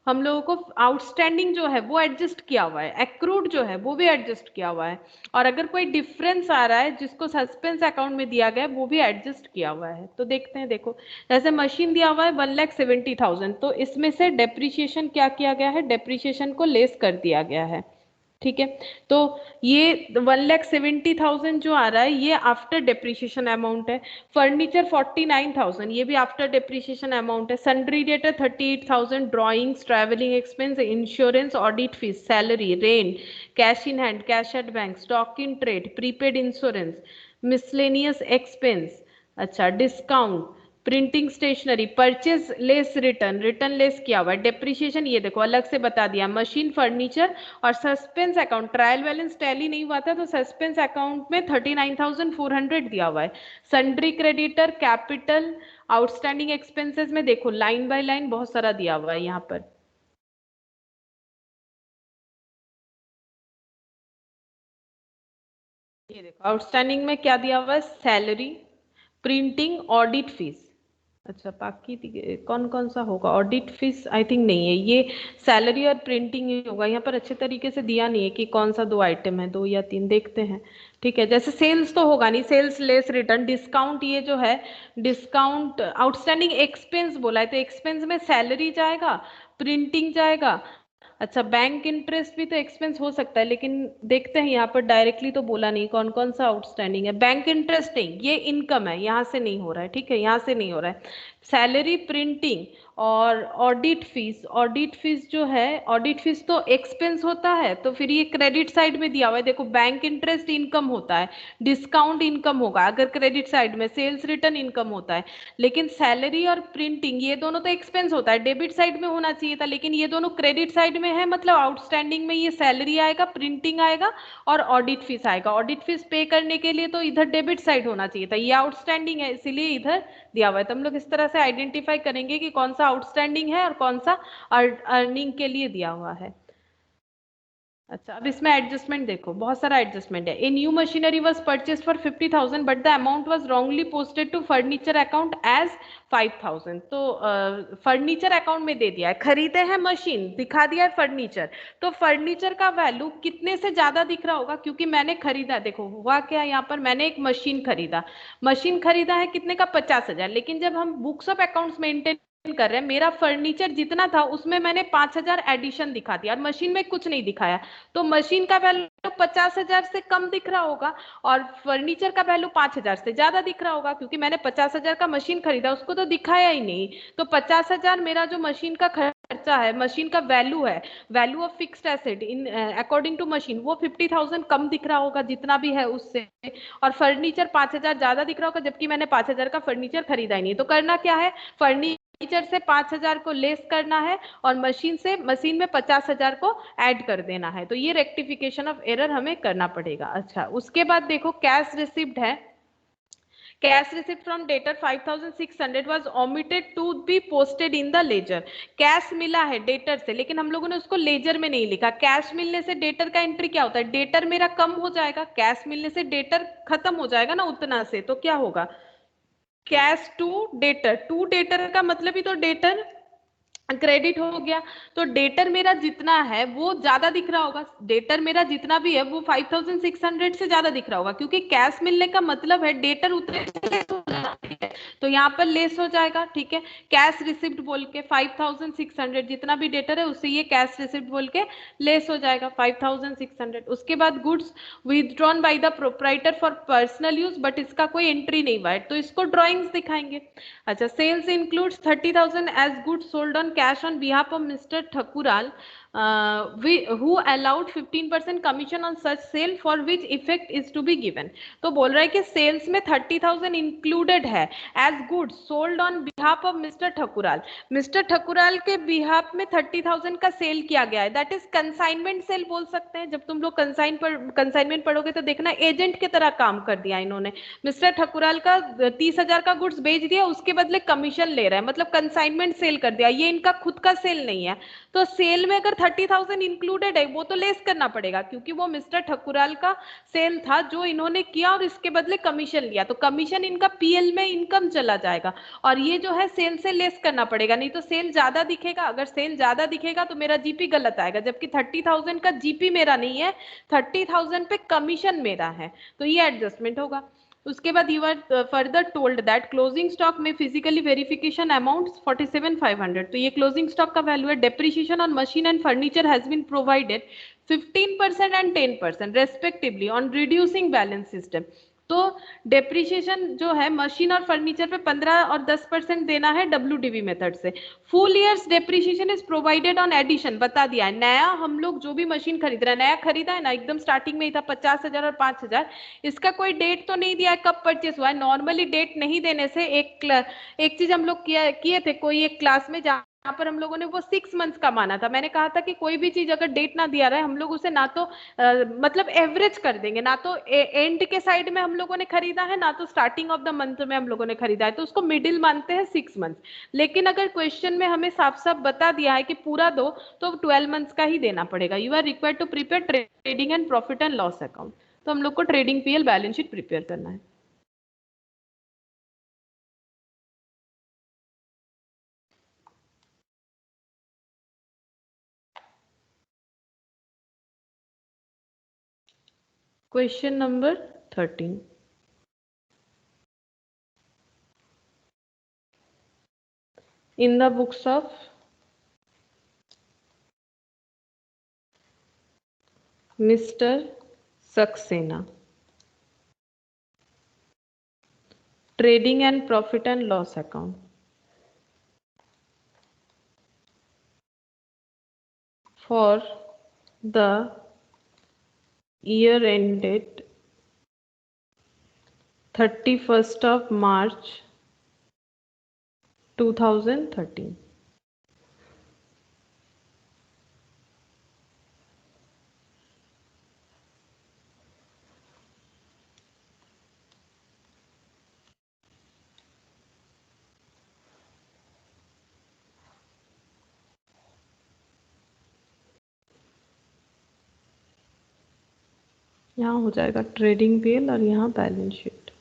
S1: हम लोगों को आउटस्टैंडिंग जो है वो एडजस्ट किया हुआ है, एक्रूड जो है वो भी एडजस्ट किया हुआ है, और अगर कोई डिफरेंस आ रहा है जिसको सस्पेंस अकाउंट में दिया गया है वो भी एडजस्ट किया हुआ है। तो देखते हैं, देखो जैसे मशीन दिया हुआ है 1,70,000, तो इसमें से डेप्रिसिएशन क्या किया गया है, डेप्रिसिएशन को लेस कर दिया गया है, ठीक है। तो ये 1,70,000 जो आ रहा है ये आफ्टर डेप्रिसिएशन अमाउंट है। फर्नीचर 49,000 ये भी आफ्टर डेप्रिसिएशन अमाउंट है। Sundry debtor 38,000, drawings, travelling expense, insurance, audit fees, salary, rent, cash in hand, cash at bank, stock in trade, prepaid insurance, miscellaneous expense, अच्छा discount, printing stationery, purchase less return less किया हुआ है। Depreciation ये देखो अलग से बता दिया, मशीन, फर्नीचर, और suspense account trial balance tally नहीं हुआ था तो सस्पेंस अकाउंट में 39,400 दिया हुआ है। Sundry creditor, capital, outstanding expenses में देखो लाइन बाय लाइन बहुत सारा दिया हुआ है यहाँ पर। ये देखो आउटस्टैंडिंग में क्या दिया हुआ है, सैलरी, प्रिंटिंग, ऑडिट फीस। अच्छा बाकी कौन कौन सा होगा, ऑडिट फीस आई थिंक नहीं है, ये सैलरी और प्रिंटिंग ही होगा। यहाँ पर अच्छे तरीके से दिया नहीं है कि कौन सा 2 आइटम है, 2 या 3, देखते हैं, ठीक है। जैसे सेल्स तो होगा नहीं, सेल्स लेस रिटर्न, डिस्काउंट ये जो है डिस्काउंट, आउटस्टैंडिंग एक्सपेंस बोला है तो एक्सपेंस में सैलरी जाएगा, प्रिंटिंग जाएगा। अच्छा बैंक इंटरेस्ट भी तो एक्सपेंस हो सकता है, लेकिन देखते हैं यहाँ पर डायरेक्टली तो बोला नहीं कौन कौन सा आउटस्टैंडिंग है। बैंक इंटरेस्ट नहीं, ये इनकम है, यहाँ से नहीं हो रहा है, ठीक है, यहाँ से नहीं हो रहा है। सैलरी, प्रिंटिंग और ऑडिट फीस जो है, ऑडिट फीस तो एक्सपेंस होता है, तो फिर ये क्रेडिट साइड में दिया हुआ है। देखो बैंक इंटरेस्ट इनकम होता है, डिस्काउंट इनकम होगा अगर क्रेडिट साइड में, सेल्स रिटर्न इनकम होता है। लेकिन सैलरी और प्रिंटिंग ये दोनों तो एक्सपेंस होता है, डेबिट साइड में होना चाहिए था, लेकिन ये दोनों क्रेडिट साइड में है। मतलब आउटस्टैंडिंग में ये सैलरी आएगा, प्रिंटिंग आएगा और ऑडिट फीस आएगा। ऑडिट फीस पे करने के लिए तो इधर डेबिट साइड होना चाहिए था, ये आउटस्टैंडिंग है इसीलिए इधर दिया हुआ है। तो हम लोग इस तरह से आइडेंटिफाई करेंगे कि कौन सा आउटस्टैंडिंग है और कौन सा अर्निंग के लिए दिया हुआ है। अच्छा, अब इसमें एडजस्टमेंट देखो, बहुत सारा एडजस्टमेंट है। A new machinery was purchased for 50,000 but the amount was wrongly posted to furniture account as 5,000। तो फर्नीचर अकाउंट में दे दिया है, खरीदे हैं मशीन, दिखा दिया है फर्नीचर, तो फर्नीचर का वैल्यू कितने से ज्यादा दिख रहा होगा, क्योंकि मैंने खरीदा। देखो हुआ क्या, यहाँ पर मैंने एक मशीन खरीदा है कितने का, 50,000। लेकिन जब हम बुक्स ऑफ अकाउंट्स मेंटेन कर रहे हैं, मेरा फर्नीचर जितना था उसमें मैंने 5,000 एडिशन दिखा दिया और मशीन में कुछ नहीं दिखाया, तो मशीन का वैल्यू 50,000 से कम दिख रहा होगा और फर्नीचर का वैल्यू 5,000 से ज्यादा दिख रहा होगा, क्योंकि मैंने 50,000 का मशीन खरीदा, उसको तो दिखाया ही नहीं। तो 50,000 मेरा जो मशीन का खर्चा है, मशीन का वैल्यू है, value of fixed asset in according to machine, वो 50,000 कम दिख रहा होगा जितना भी है उससे, और फर्नीचर 5,000 ज्यादा दिख रहा होगा, जबकि मैंने 5,000 का फर्नीचर खरीदा ही नहीं। तो करना क्या है, फर्नीचर से 5,000 को लेस करना है और मशीन में 50,000 को ऐड कर देना है। तो ये रेक्टिफिकेशन ऑफ एरर हमें करना पड़ेगा। अच्छा, उसके बाद देखो कैश रिसिप्ट है। Cash receipt from debtor 5,600 was omitted to be posted in the ledger. Cash मिला है डेटर से, लेकिन हम लोगों ने उसको लेजर में नहीं लिखा। कैश मिलने से डेटर का एंट्री क्या होता है, डेटर मेरा कम हो जाएगा, कैश मिलने से डेटर खत्म हो जाएगा ना उतना से, तो क्या होगा, कैश टू डेटर का मतलब ही तो डेटर क्रेडिट हो गया। तो डेटर मेरा जितना है वो ज्यादा दिख रहा होगा, डेटर मेरा जितना भी है वो 5,600 से ज्यादा दिख रहा होगा, क्योंकि कैश मिलने का मतलब है डेटर उतने से लेस हो जाना है, तो यहाँ पर लेस हो जाएगा। ठीक है, कैश रिसिप्ट बोल के 5,600 जितना भी डेटर है उससे ये कैश रिसिप्ट बोल के लेस हो जाएगा 5,600। उसके बाद goods withdrawn by the proprietor for personal use, but इसका कोई एंट्री नहीं हुआ है, तो इसको ड्रॉइंग्स दिखाएंगे। अच्छा, sales includes 30,000 as goods sold on cash on behalf of Mr. Thakural, who allowed 15% commission on such sale for which effect is to be given। तो बोल रहा है कि सेल्स में 30,000 इंक्लूडेड है as goods sold on behalf of mister Thakural. Mister Thakural के behalf में 30,000 का सेल किया गया है, दैट इज कंसाइनमेंट सेल बोल सकते हैं। जब तुम लोग कंसाइनमेंट पढ़ोगे तो देखना एजेंट की तरह काम कर दिया इन्होंने। मिस्टर ठकुराल का 30,000 का गुड्स बेच दिया, उसके बदले कमीशन ले रहा है, मतलब कंसाइनमेंट सेल कर दिया, ये इनका खुद का सेल नहीं है। तो सेल में अगर 30,000 इंक्लूडेड है वो तो लेस करना पड़ेगा, क्योंकि वो मिस्टर ठकुराल का सेल था जो इन्होंने किया और इसके बदले कमीशन लिया, तो कमीशन इनका पीएल में इनकम चला जाएगा और ये जो है सेल से लेस करना पड़ेगा, नहीं तो सेल ज्यादा दिखेगा। अगर सेल ज्यादा दिखेगा तो मेरा जीपी गलत आएगा, जबकि 30,000 का जीपी मेरा नहीं है, 30,000 पे कमीशन मेरा है, तो ये एडजस्टमेंट होगा। उसके बाद you are further told that closing stock में फिजिकली वेरिफिकेशन अमाउंट 47,500। तो ये क्लोजिंग स्टॉक का वैल्यू है। Depreciation on machine and furniture has been provided 15% and 10% respectively on reducing balance system. तो डेप्रिसिएशन जो है मशीन और फर्नीचर पे 15 और 10% देना है WDV मेथड से। Full years depreciation is provided on addition, बता दिया है। नया हम लोग जो भी मशीन खरीद रहे हैं, नया खरीदा है ना, एकदम स्टार्टिंग में ही था 50,000 और 5,000, इसका कोई डेट तो नहीं दिया है कब परचेस हुआ है। नॉर्मली डेट नहीं देने से एक चीज हम लोग किए थे कोई एक क्लास में, जहाँ पर हम लोगों ने वो 6 मंथ्स का माना था। मैंने कहा था कि कोई भी चीज अगर डेट ना दिया रहा है हम लोग उसे ना तो मतलब एवरेज कर देंगे, ना तो एंड के साइड में हम लोगों ने खरीदा है, ना तो स्टार्टिंग ऑफ द मंथ में हम लोगों ने खरीदा है, तो उसको मिडिल मानते हैं 6 मंथ्स। लेकिन अगर क्वेश्चन में हमें साफ साफ बता दिया है कि पूरा दो, तो 12 मंथ्स का ही देना पड़ेगा। You are required to prepare trading and profit and loss account. तो हम लोग को trading PL balance sheet prepare करना है। Question number 13. In the books of Mr. Saxena, trading and profit and loss account, for the year ended 31st of March 2013. यहाँ हो जाएगा trading PL और यहाँ बैलेंस शीट।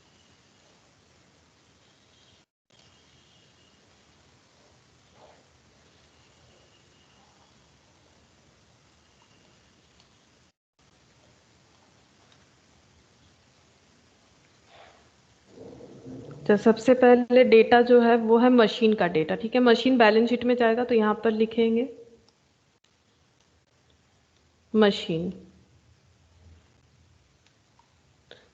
S1: तो सबसे पहले डेटा जो है वो है मशीन का डेटा, ठीक है। मशीन बैलेंस शीट में जाएगा तो यहाँ पर लिखेंगे मशीन।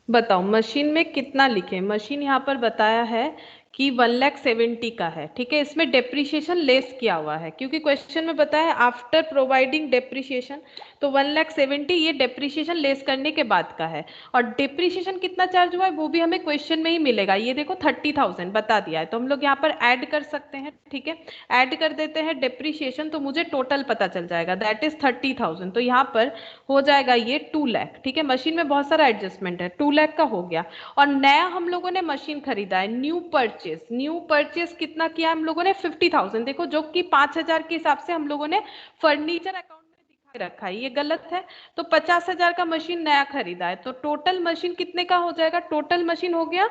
S1: बताओ मशीन में कितना लिखें। मशीन यहाँ पर बताया है कि 1,70,000 का है, ठीक है। इसमें डेप्रिसिएशन लेस किया हुआ है क्योंकि क्वेश्चन में बताया आफ्टर प्रोवाइडिंग डेप्रिसिएशन, तो 1,70,000 ये डेप्रिसिएशन लेस करने के बाद का है। और डेप्रिसिएशन कितना चार्ज हुआ है वो भी हमें क्वेश्चन में ही मिलेगा। ये देखो 30,000 बता दिया है, तो हम लोग यहाँ पर ऐड कर सकते हैं, ठीक है। ऐड कर देते हैं डेप्रिसिएशन, तो मुझे टोटल पता चल जाएगा, दैट इज 30,000। तो यहाँ पर हो जाएगा ये 2 लाख, ठीक है। मशीन में बहुत सारा एडजस्टमेंट है, 2 लाख का हो गया। और नया हम लोगों ने मशीन खरीदा है, न्यू परचेस कितना किया हम लोगों ने 50,000। देखो जो कि 5,000 के हिसाब से हम लोगों ने फर्नीचर अकाउंट में दिखा रखा है, ये गलत है। तो 50,000 का मशीन नया खरीदा है, तो टोटल मशीन कितने का हो जाएगा। टोटल मशीन हो गया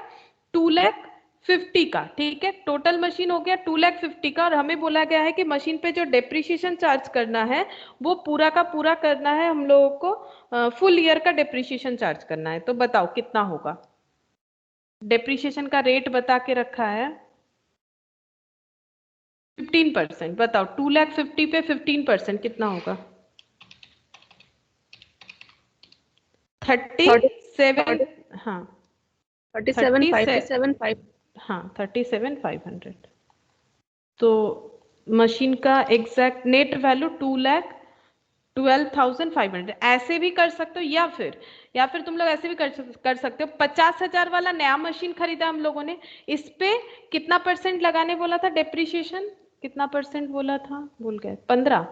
S1: 2,50,000 का, ठीक है। टोटल मशीन हो गया 2,50,000 का। और हमें बोला गया है कि मशीन पे जो डेप्रिसिएशन चार्ज करना है वो पूरा का पूरा करना है हम लोगों को, फुल ईयर का डेप्रिसिएशन चार्ज करना है। तो बताओ कितना होगा। डेप्रिसिएशन का रेट बता के रखा है 15%। बताओ 2,50,000 पे 15% कितना होगा। 37, हाँ
S2: 37,500।
S1: हाँ 37,500। तो मशीन का एग्जैक्ट नेट वैल्यू 2,12,500। ऐसे भी कर सकते हो या फिर तुम लोग ऐसे भी कर सकते हो। 50,000 वाला नया मशीन खरीदा हम लोगों ने, इस पे कितना परसेंट लगाने बोला था डेप्रिसिएशन, कितना परसेंट बोला था भूल गए। 15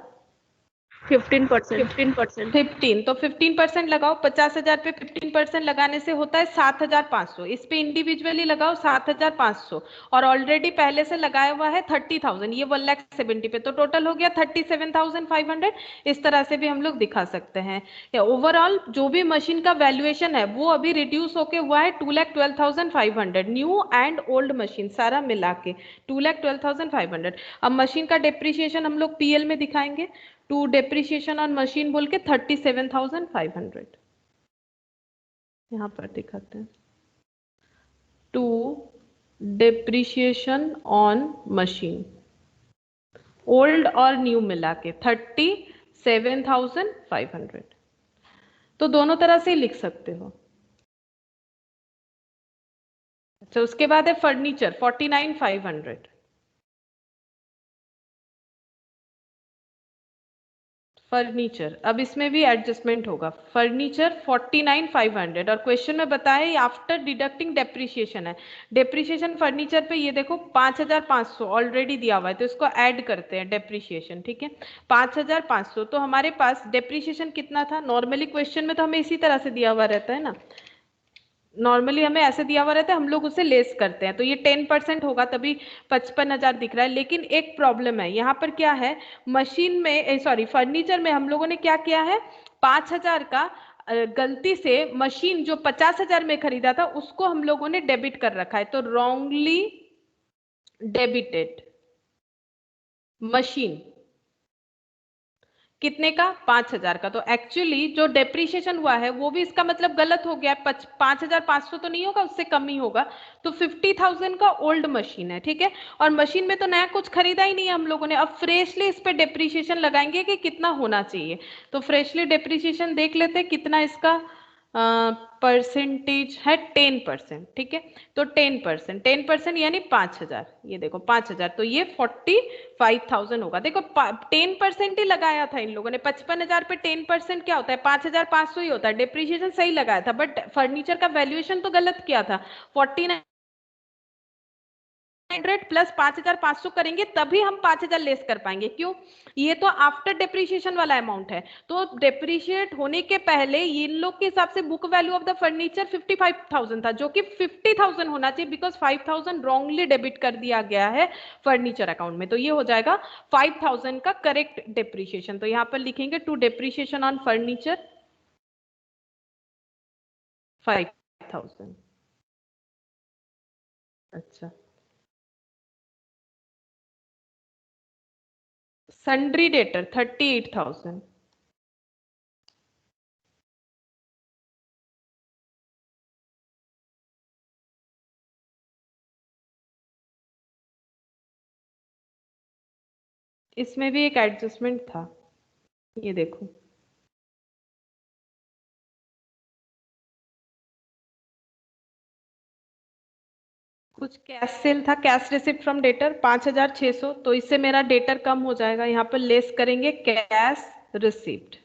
S1: 15 तो 15% लगाओ। 50,000 पे 15% लगाने से होता है 7,500। इस पे इंडिविजुअली लगाओ 7,500 और ऑलरेडी पहले से लगाया हुआ है 30,000, ये 1,70,000 पे, तो टोटल हो गया 37,500। इस तरह से भी हम लोग दिखा सकते हैं। ओवरऑल जो भी मशीन का वैल्यूएशन है वो अभी रिड्यूस होके हुआ है 2,12,500, न्यू एंड ओल्ड मशीन सारा मिला के 2,12,500। अब मशीन का डेप्रिसिएशन हम लोग पीएल में दिखाएंगे, टू डेप्रिसिएशन ऑन मशीन बोल के 37,500 यहां पर दिखाते हैं। To depreciation on machine old और न्यू मिला के 37,500। तो दोनों तरह से लिख सकते हो। अच्छा उसके बाद है फर्नीचर 49,500। फर्नीचर, अब इसमें भी एडजस्टमेंट होगा। फर्नीचर 49,500 और क्वेश्चन में बताया आफ्टर डिडक्टिंग डेप्रिसिएशन है। डेप्रिसिएशन फर्नीचर पे ये देखो 5,500 ऑलरेडी दिया हुआ है, तो इसको ऐड करते हैं डेप्रिसिएशन, ठीक है। 5,500, तो हमारे पास डेप्रिसिएशन कितना था। नॉर्मली क्वेश्चन में तो हमें इसी तरह से दिया हुआ रहता है ना, नॉर्मली हमें ऐसे दिया हुआ रहता है, हम लोग उसे लेस करते हैं, तो ये 10% होगा, तभी 55,000 दिख रहा है। लेकिन एक प्रॉब्लम है यहाँ पर, क्या है, मशीन में सॉरी फर्नीचर में हम लोगों ने क्या किया है, 5,000 का गलती से मशीन जो 50,000 में खरीदा था उसको हम लोगों ने डेबिट कर रखा है, तो रॉन्गली डेबिटेड मशीन कितने का 5,000 का। तो एक्चुअली जो डेप्रिसिएशन हुआ है वो भी इसका मतलब गलत हो गया। 5,500 तो नहीं होगा, उससे कम ही होगा। तो 50,000 का ओल्ड मशीन है, ठीक है। और मशीन में तो नया कुछ खरीदा ही नहीं है हम लोगों ने। अब फ्रेशली इस पे डेप्रिसिएशन लगाएंगे कि कितना होना चाहिए। तो फ्रेशली डेप्रिसिएशन देख लेते हैं कितना इसका परसेंटेज है 10%, ठीक है। तो 10% यानी 5,000, ये देखो 5,000, तो ये 45,000 होगा। देखो 10% ही लगाया था इन लोगों ने, 55,000 पे 10% क्या होता है, 5,500 ही होता है। डिप्रिशिएशन सही लगाया था, बट फर्नीचर का वैल्यूएशन तो गलत किया था। 4900 प्लस 5,500 करेंगे तभी हम 5,000 लेस कर पाएंगे। क्यों? ये तो आफ्टर डेप्रिसिएशन वाला अमाउंट है, तो डेप्रिशिएट होने के पहले इन लोग के हिसाब से book value of the furniture 55,000 था, जो कि 50,000 होना चाहिए, बिकॉज 5,000 रॉन्गली डेबिट कर दिया गया है फर्नीचर अकाउंट में। तो ये हो जाएगा 5,000 का करेक्ट डेप्रिशिएशन। तो यहाँ पर लिखेंगे टू डेप्रिशिएशन ऑन फर्नीचर 5,000। अच्छा, सन्ड्री डेटर 38,000। इसमें भी एक एडजस्टमेंट था, ये देखो। कुछ कैश सेल था, कैश रिसिप्ट फ्रॉम डेटर 5,600, तो इससे मेरा डेटर कम हो जाएगा। यहाँ पर लेस करेंगे कैश रिसिप्ट।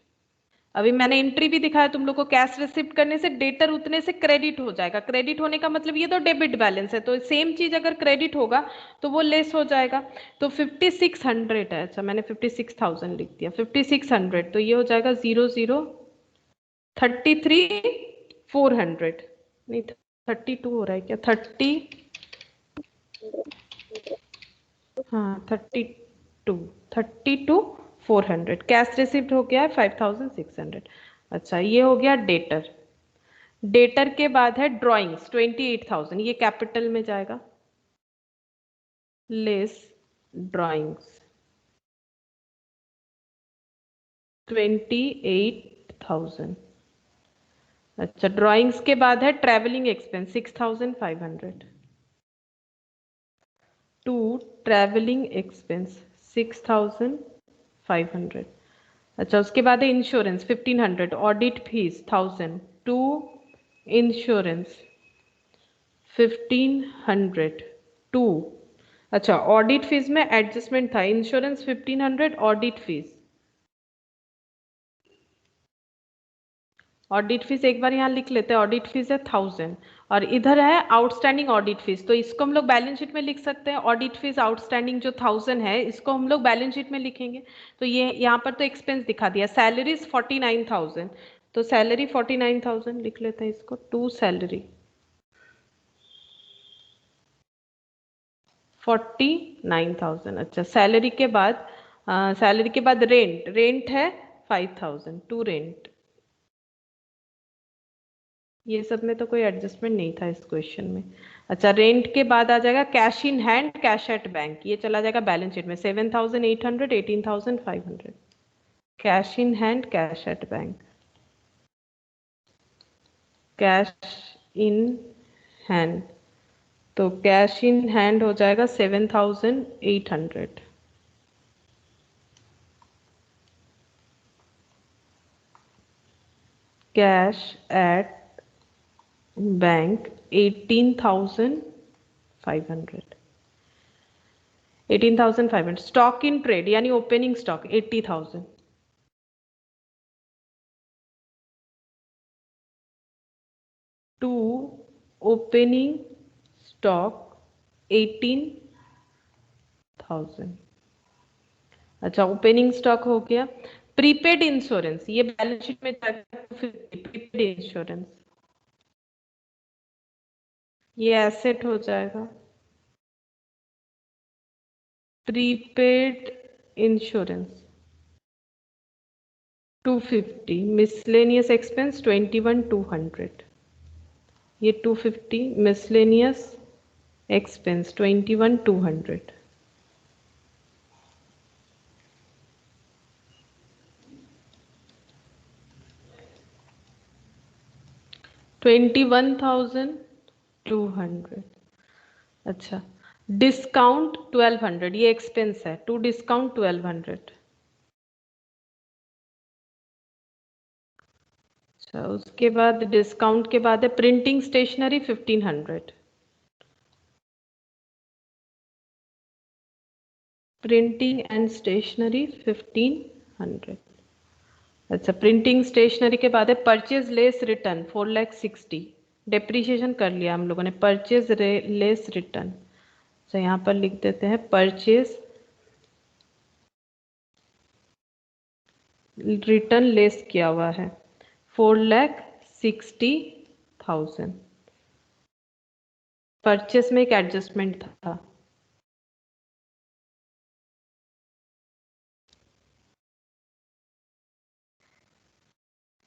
S1: अभी मैंने एंट्री भी दिखाया तुम लोग को, कैश रिसिप्ट करने से डेटर उतने से क्रेडिट हो जाएगा। क्रेडिट होने का मतलब ये तो डेबिट बैलेंस है, तो सेम चीज अगर क्रेडिट होगा तो वो लेस हो जाएगा। तो 5600 है, अच्छा मैंने 56,000 लिख दिया, 5600, तो ये हो जाएगा 33,400, नहीं 32 हो रहा है क्या, 32,400। कैश रिसिप्ट हो गया है 5,600। अच्छा, ये हो गया डेटर। डेटर के बाद है ड्राइंग्स 28,000, ये कैपिटल में जाएगा, लेस ड्राइंग्स 28,000। अच्छा, ड्राइंग्स के बाद है travelling expense 6,500। To travelling expense 6,500। अच्छा, उसके बाद है insurance 1,500, audit fees 1,000, to insurance 1,500, to. अच्छा, ऑडिट फीस में एडजस्टमेंट था, insurance 1,500, audit fees. Audit fees एक बार यहाँ लिख लेते हैं, ऑडिट फीस है 1,000, और इधर है आउटस्टैंडिंग ऑडिट फीस, तो इसको हम लोग बैलेंस शीट में लिख सकते हैं। ऑडिट फीस आउटस्टैंडिंग जो 1,000 है, इसको हम लोग बैलेंस शीट में लिखेंगे। तो ये यहाँ पर तो एक्सपेंस दिखा दिया। सैलरीज 49,000, तो सैलरी 49,000 लिख लेते हैं इसको, टू सैलरी 49,000। अच्छा, सैलरी के बाद रेंट है 5,000, टू रेंट। ये सब में तो कोई एडजस्टमेंट नहीं था इस क्वेश्चन में। अच्छा, रेंट के बाद आ जाएगा cash in hand, cash at bank, ये चला जाएगा बैलेंस शीट में 7,800, 18,500। Cash in hand, cash at bank, cash in hand, तो कैश इन हैंड हो जाएगा 7,800। Cash at bank 18,500। 18,500। Stock in trade यानी opening stock 80,000। To opening stock 18,000। अच्छा, opening stock हो गया। प्रीपेड इंश्योरेंस, ये बैलेंस शीट में प्रीपेड इंश्योरेंस, ये एसेट हो जाएगा। प्रीपेड इंश्योरेंस 250, मिसलेनियस एक्सपेंस 21,200, ये 250 मिसलेनियस एक्सपेंस 21,200। 21,200। अच्छा, डिस्काउंट 1,200, ये एक्सपेंस है, टू डिस्काउंट 1,200। अच्छा, उसके बाद डिस्काउंट के बाद है printing stationery 1500, printing and stationery 1500। अच्छा, प्रिंटिंग स्टेशनरी के बाद है परचेज लेस रिटर्न 4,60,000, डेप्रीशिएशन कर लिया हम लोगों ने, परचेज लेस रिटर्न। तो यहाँ पर लिख देते हैं परचेज रिटर्न लेस किया हुआ है 4,60,000। परचेस में एक एडजस्टमेंट था।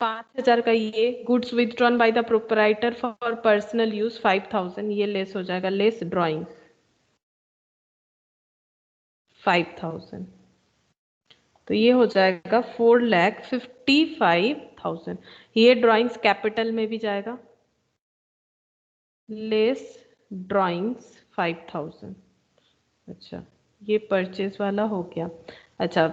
S1: $5,000 का ये goods withdrawn by the proprietor for personal use 5,000, ये लेस हो जाएगा, लेस ड्राइंग 5,000, तो ये हो जाएगा 4,55,000। ये ड्राइंग्स कैपिटल में भी जाएगा, लेस ड्राइंग्स 5,000। अच्छा, ये परचेज वाला हो गया। अच्छा,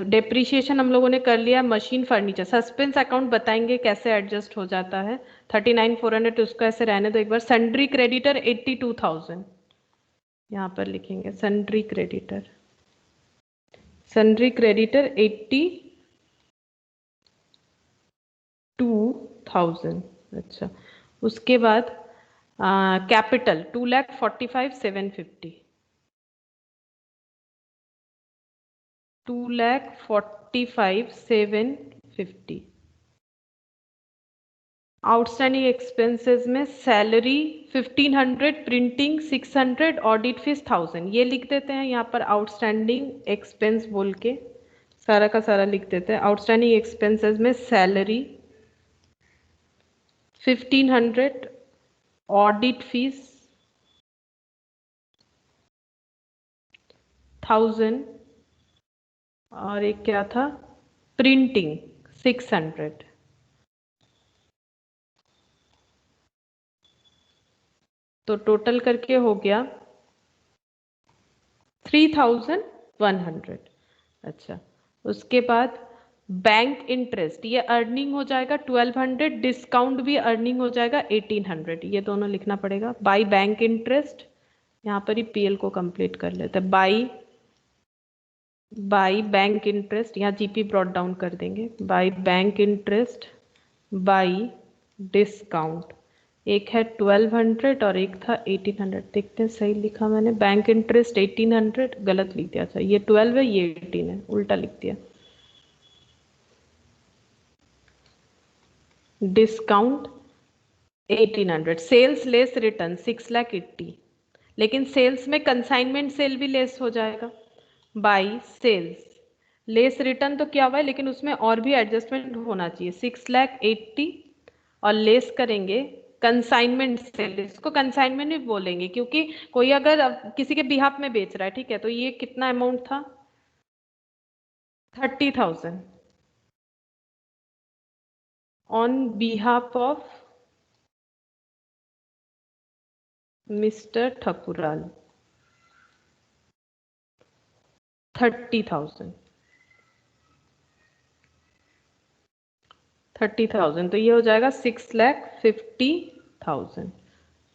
S1: डेप्रीशिएशन हम लोगों ने कर लिया। मशीन फर्नीचर सस्पेंस अकाउंट बताएंगे कैसे एडजस्ट हो जाता है। 39,400 उसको ऐसे रहने दो एक बार। सन्ड्री क्रेडिटर 82,000, यहाँ पर लिखेंगे सन्ड्री क्रेडिटर, सन्ड्री क्रेडिटर 82,000। अच्छा, उसके बाद कैपिटल 2,45,750, 2,45,750। आउटस्टैंडिंग एक्सपेंसेस में सैलरी 1,500, प्रिंटिंग 600, ऑडिट फीस 1,000, ये लिख देते हैं यहाँ पर आउटस्टैंडिंग एक्सपेंस बोल के, सारा का सारा लिख देते हैं। आउटस्टैंडिंग एक्सपेंसेस में सैलरी 1,500, ऑडिट फीस 1,000, और एक क्या था, प्रिंटिंग 600। तो टोटल करके हो गया 3,100। अच्छा, उसके बाद बैंक इंटरेस्ट, ये अर्निंग हो जाएगा 1,200, डिस्काउंट भी अर्निंग हो जाएगा 1,800, ये दोनों लिखना पड़ेगा। बाई बैंक इंटरेस्ट, यहाँ पर ही पीएल को कंप्लीट कर लेते हैं। बाई बैंक इंटरेस्ट, यहाँ जीपी ब्रॉट डाउन कर देंगे। By bank interest by discount, एक है 1,200 और एक था 1,800। देखते हैं सही लिखा मैंने, बैंक इंटरेस्ट 1,800, गलत लिख दिया था, ये 12 है ये 18 है, उल्टा लिख दिया। डिस्काउंट 1,800, सेल्स लेस रिटर्न 6,80,000, लेकिन सेल्स में कंसाइनमेंट सेल भी लेस हो जाएगा। बाई सेल्स लेस रिटर्न तो क्या हुआ है, लेकिन उसमें और भी एडजस्टमेंट होना चाहिए। 6,80,000 और लेस करेंगे कंसाइनमेंट सेल, इसको कंसाइनमेंट भी बोलेंगे क्योंकि कोई अगर किसी के बिहाफ में बेच रहा है, ठीक है, तो ये कितना अमाउंट था, 30,000 on behalf of mister Thakural, 30,000, 30,000, तो ये हो जाएगा 6,50,000।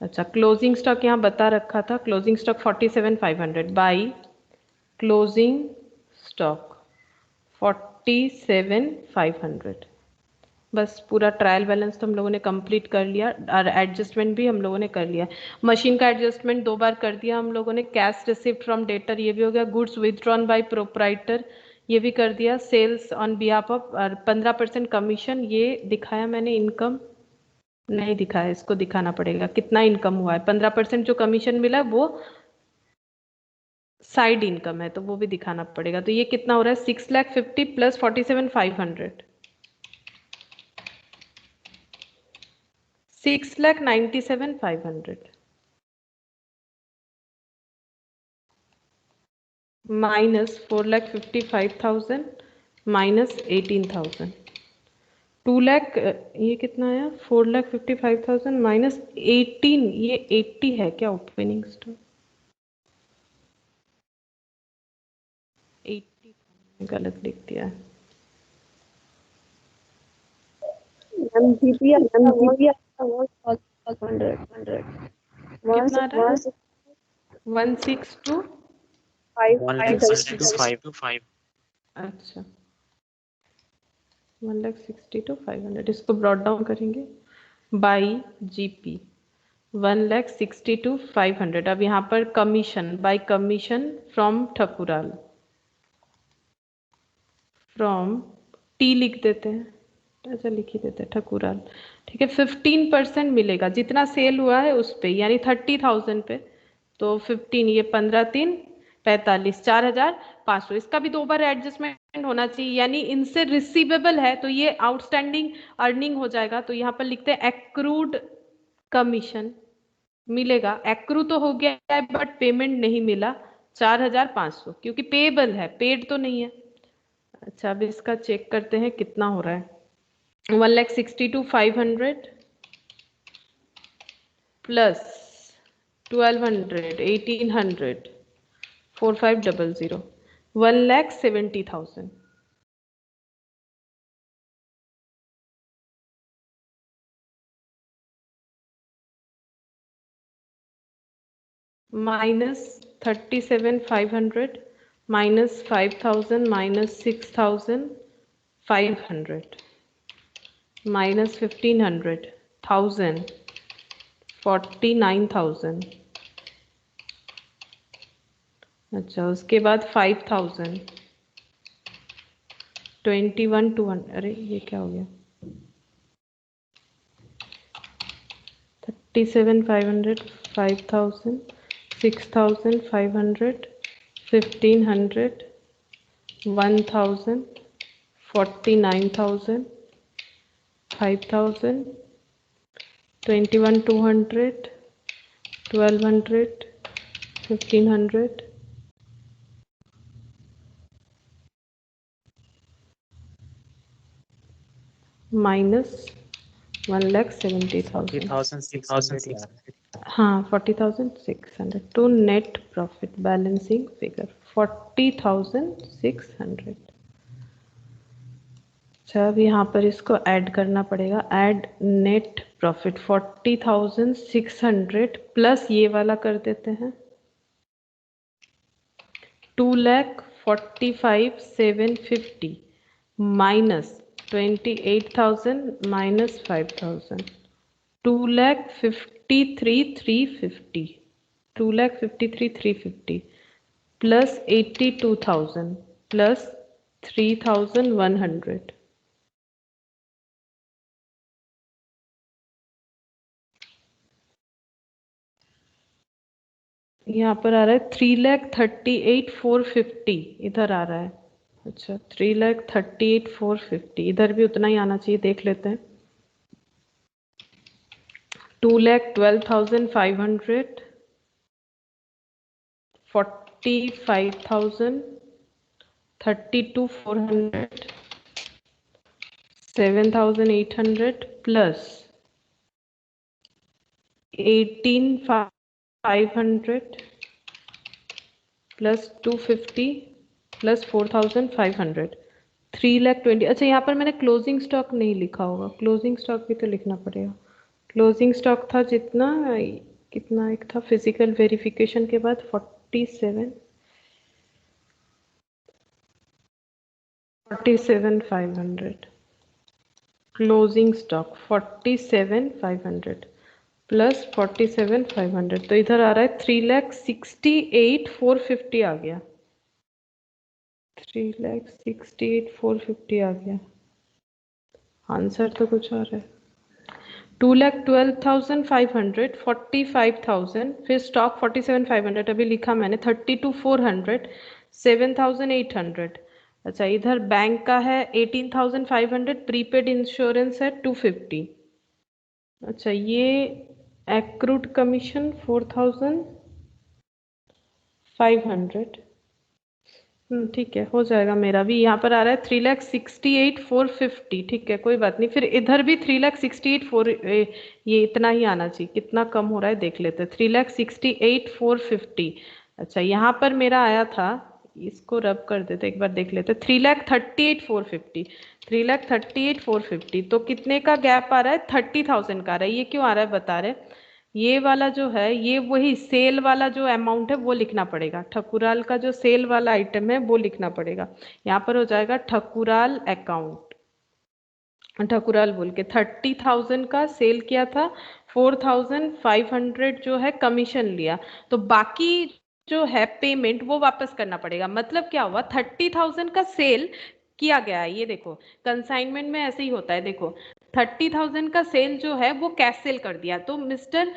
S1: अच्छा, क्लोजिंग स्टॉक यहाँ बता रखा था, closing stock 47,500, by closing stock 47,500। बस पूरा ट्रायल बैलेंस तो हम लोगों ने कंप्लीट कर लिया और एडजस्टमेंट भी हम लोगों ने कर लिया। मशीन का एडजस्टमेंट 2 बार कर दिया हम लोगों ने। कैश रिसिप्ट फ्रॉम डेटर, ये भी हो गया। गुड्स विथड्रॉन बाय प्रोपराइटर, ये भी कर दिया। Sales on behalf of 15% commission, ये दिखाया मैंने, इनकम नहीं दिखाया, इसको दिखाना पड़ेगा कितना इनकम हुआ है। 15% जो कमीशन मिला वो साइड इनकम है, तो वो भी दिखाना पड़ेगा। तो ये कितना हो रहा है, 6,50,000 प्लस 47,500, 6,97,500 माइनस 4,55,000 माइनस 18,000, 2,00,000, ये कितना आया, 4,55,000 माइनस 18, ये 80 है क्या ओपनिंग स्टॉक, 80 गलत लिख दिया है।
S2: मैम जीपी
S1: कितना रहा है 162
S3: 1,62,500
S1: अच्छा 1,62,500 इसको ब्रॉड डाउन करेंगे बाई जीपी 1,62,500। अब यहाँ पर commission by commission from Thakural from T लिख देते हैं, ऐसा लिख ही देते हैं ठकुराल, ठीक है। 15% मिलेगा जितना सेल हुआ है उस पे, यानी 30,000 पे, तो 15 ये 15 3 45 4,500। इसका भी 2 बार एडजस्टमेंट होना चाहिए, यानी इनसे रिसीवेबल है तो ये आउटस्टैंडिंग अर्निंग हो जाएगा। तो यहाँ पर लिखते हैं एक्रूड कमीशन मिलेगा, एक्रू तो हो गया है बट पेमेंट नहीं मिला 4,500, क्योंकि पेएबल है, पेड तो नहीं है। अच्छा अब इसका चेक करते हैं कितना हो रहा है। 1,62,500 plus 1,200 1,800 4,500 1,70,000 minus 37,500 minus 5,000 minus 6,500 minus 1,500 1,000 49,000। अच्छा उसके बाद 5,000 21,200। अरे ये क्या हो गया 37,500 5,000 6,500 1,500 1,000 49,000 5,000 21,200 1,200 1,500 माइनस 1,70,000
S3: 40,600
S1: हाँ 40,600 to net profit balancing figure 40,600। अच्छा अब यहाँ पर इसको ऐड करना पड़ेगा, ऐड नेट प्रॉफिट 40,600 प्लस ये वाला कर देते हैं 2,45,750 माइनस 28,000 माइनस 5,000 2,53,350 2,53,350 प्लस 82,000 प्लस 3,100 यहाँ पर आ रहा है 3,38,450 इधर आ रहा है। अच्छा 3,38,450 इधर भी उतना ही आना चाहिए, देख लेते हैं 2,12,500 45,000 32,400 7,800 प्लस 18,500 प्लस 250 प्लस 4,500 3,20,000। अच्छा यहाँ पर मैंने क्लोजिंग स्टॉक नहीं लिखा होगा, क्लोजिंग स्टॉक भी तो लिखना पड़ेगा। क्लोजिंग स्टॉक था जितना, कितना एक था फिजिकल वेरिफिकेशन के बाद 47,500 क्लोजिंग स्टॉक 47,500 प्लस 47,500 तो इधर आ रहा है 3,68,450 आ गया 3,68,450 आ गया। आंसर तो कुछ और है 2,12,500 45,000 फिर स्टॉक 47,500 अभी लिखा मैंने 32,400 7,800। अच्छा इधर बैंक का है 18,500 प्रीपेड इंश्योरेंस है 250। अच्छा ये एक्रूड कमीशन 4,500 ठीक है हो जाएगा मेरा भी। यहाँ पर आ रहा है 3,68,450 ठीक है कोई बात नहीं। फिर इधर भी 3,68,4 ये इतना ही आना चाहिए, कितना कम हो रहा है देख लेते हैं 3,68,450। अच्छा यहाँ पर मेरा आया था इसको रब कर देते, एक बार देख लेते। 3,38,450, 3,38,450, तो कितने का गैप आ रहा है? 30,000 का आ रहा है। ये क्यों आ रहा है बता रहे? ये वाला जो है, ये वही सेल वाला जो अमाउंट है वो लिखना पड़ेगा। ठकुराल का जो सेल वाला आइटम है वो लिखना पड़ेगा। यहाँ पर हो जाएगा ठकुराल अकाउंट, ठकुराल बोल के 30,000 का सेल किया था, 4,500 जो है कमीशन लिया, तो बाकी जो है पेमेंट वो वापस करना पड़ेगा। मतलब क्या हुआ, 30,000 का सेल किया गया है। ये देखो कंसाइनमेंट में ऐसे ही होता है। देखो 30,000 का सेल जो है वो कैश सेल कर दिया, तो मिस्टर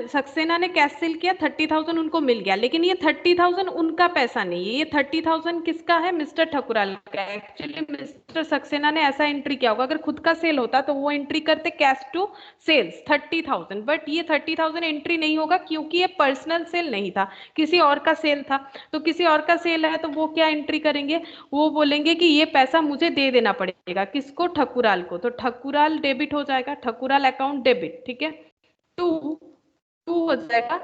S1: सक्सेना ने कैश सेल किया, 30,000 उनको मिल गया, लेकिन ये 30,000 उनका पैसा नहीं है, ये 30,000 किसका है? मिस्टर ठकुराल का। एक्चुअली मिस्टर सक्सेना ने ऐसा एंट्री किया होगा, अगर खुद का सेल होता तो वो एंट्री करते कैश टू सेल्स 30,000, बट ये 30,000 एंट्री नहीं होगा क्योंकि ये पर्सनल सेल नहीं था, किसी और का सेल था। तो किसी और का सेल है तो वो क्या एंट्री करेंगे? वो बोलेंगे कि ये पैसा मुझे दे देना पड़ेगा। किसको? ठकुराल को। तो ठकुराल डेबिट हो जाएगा, ठकुराल अकाउंट डेबिट, ठीक है। टू टू हो जाएगा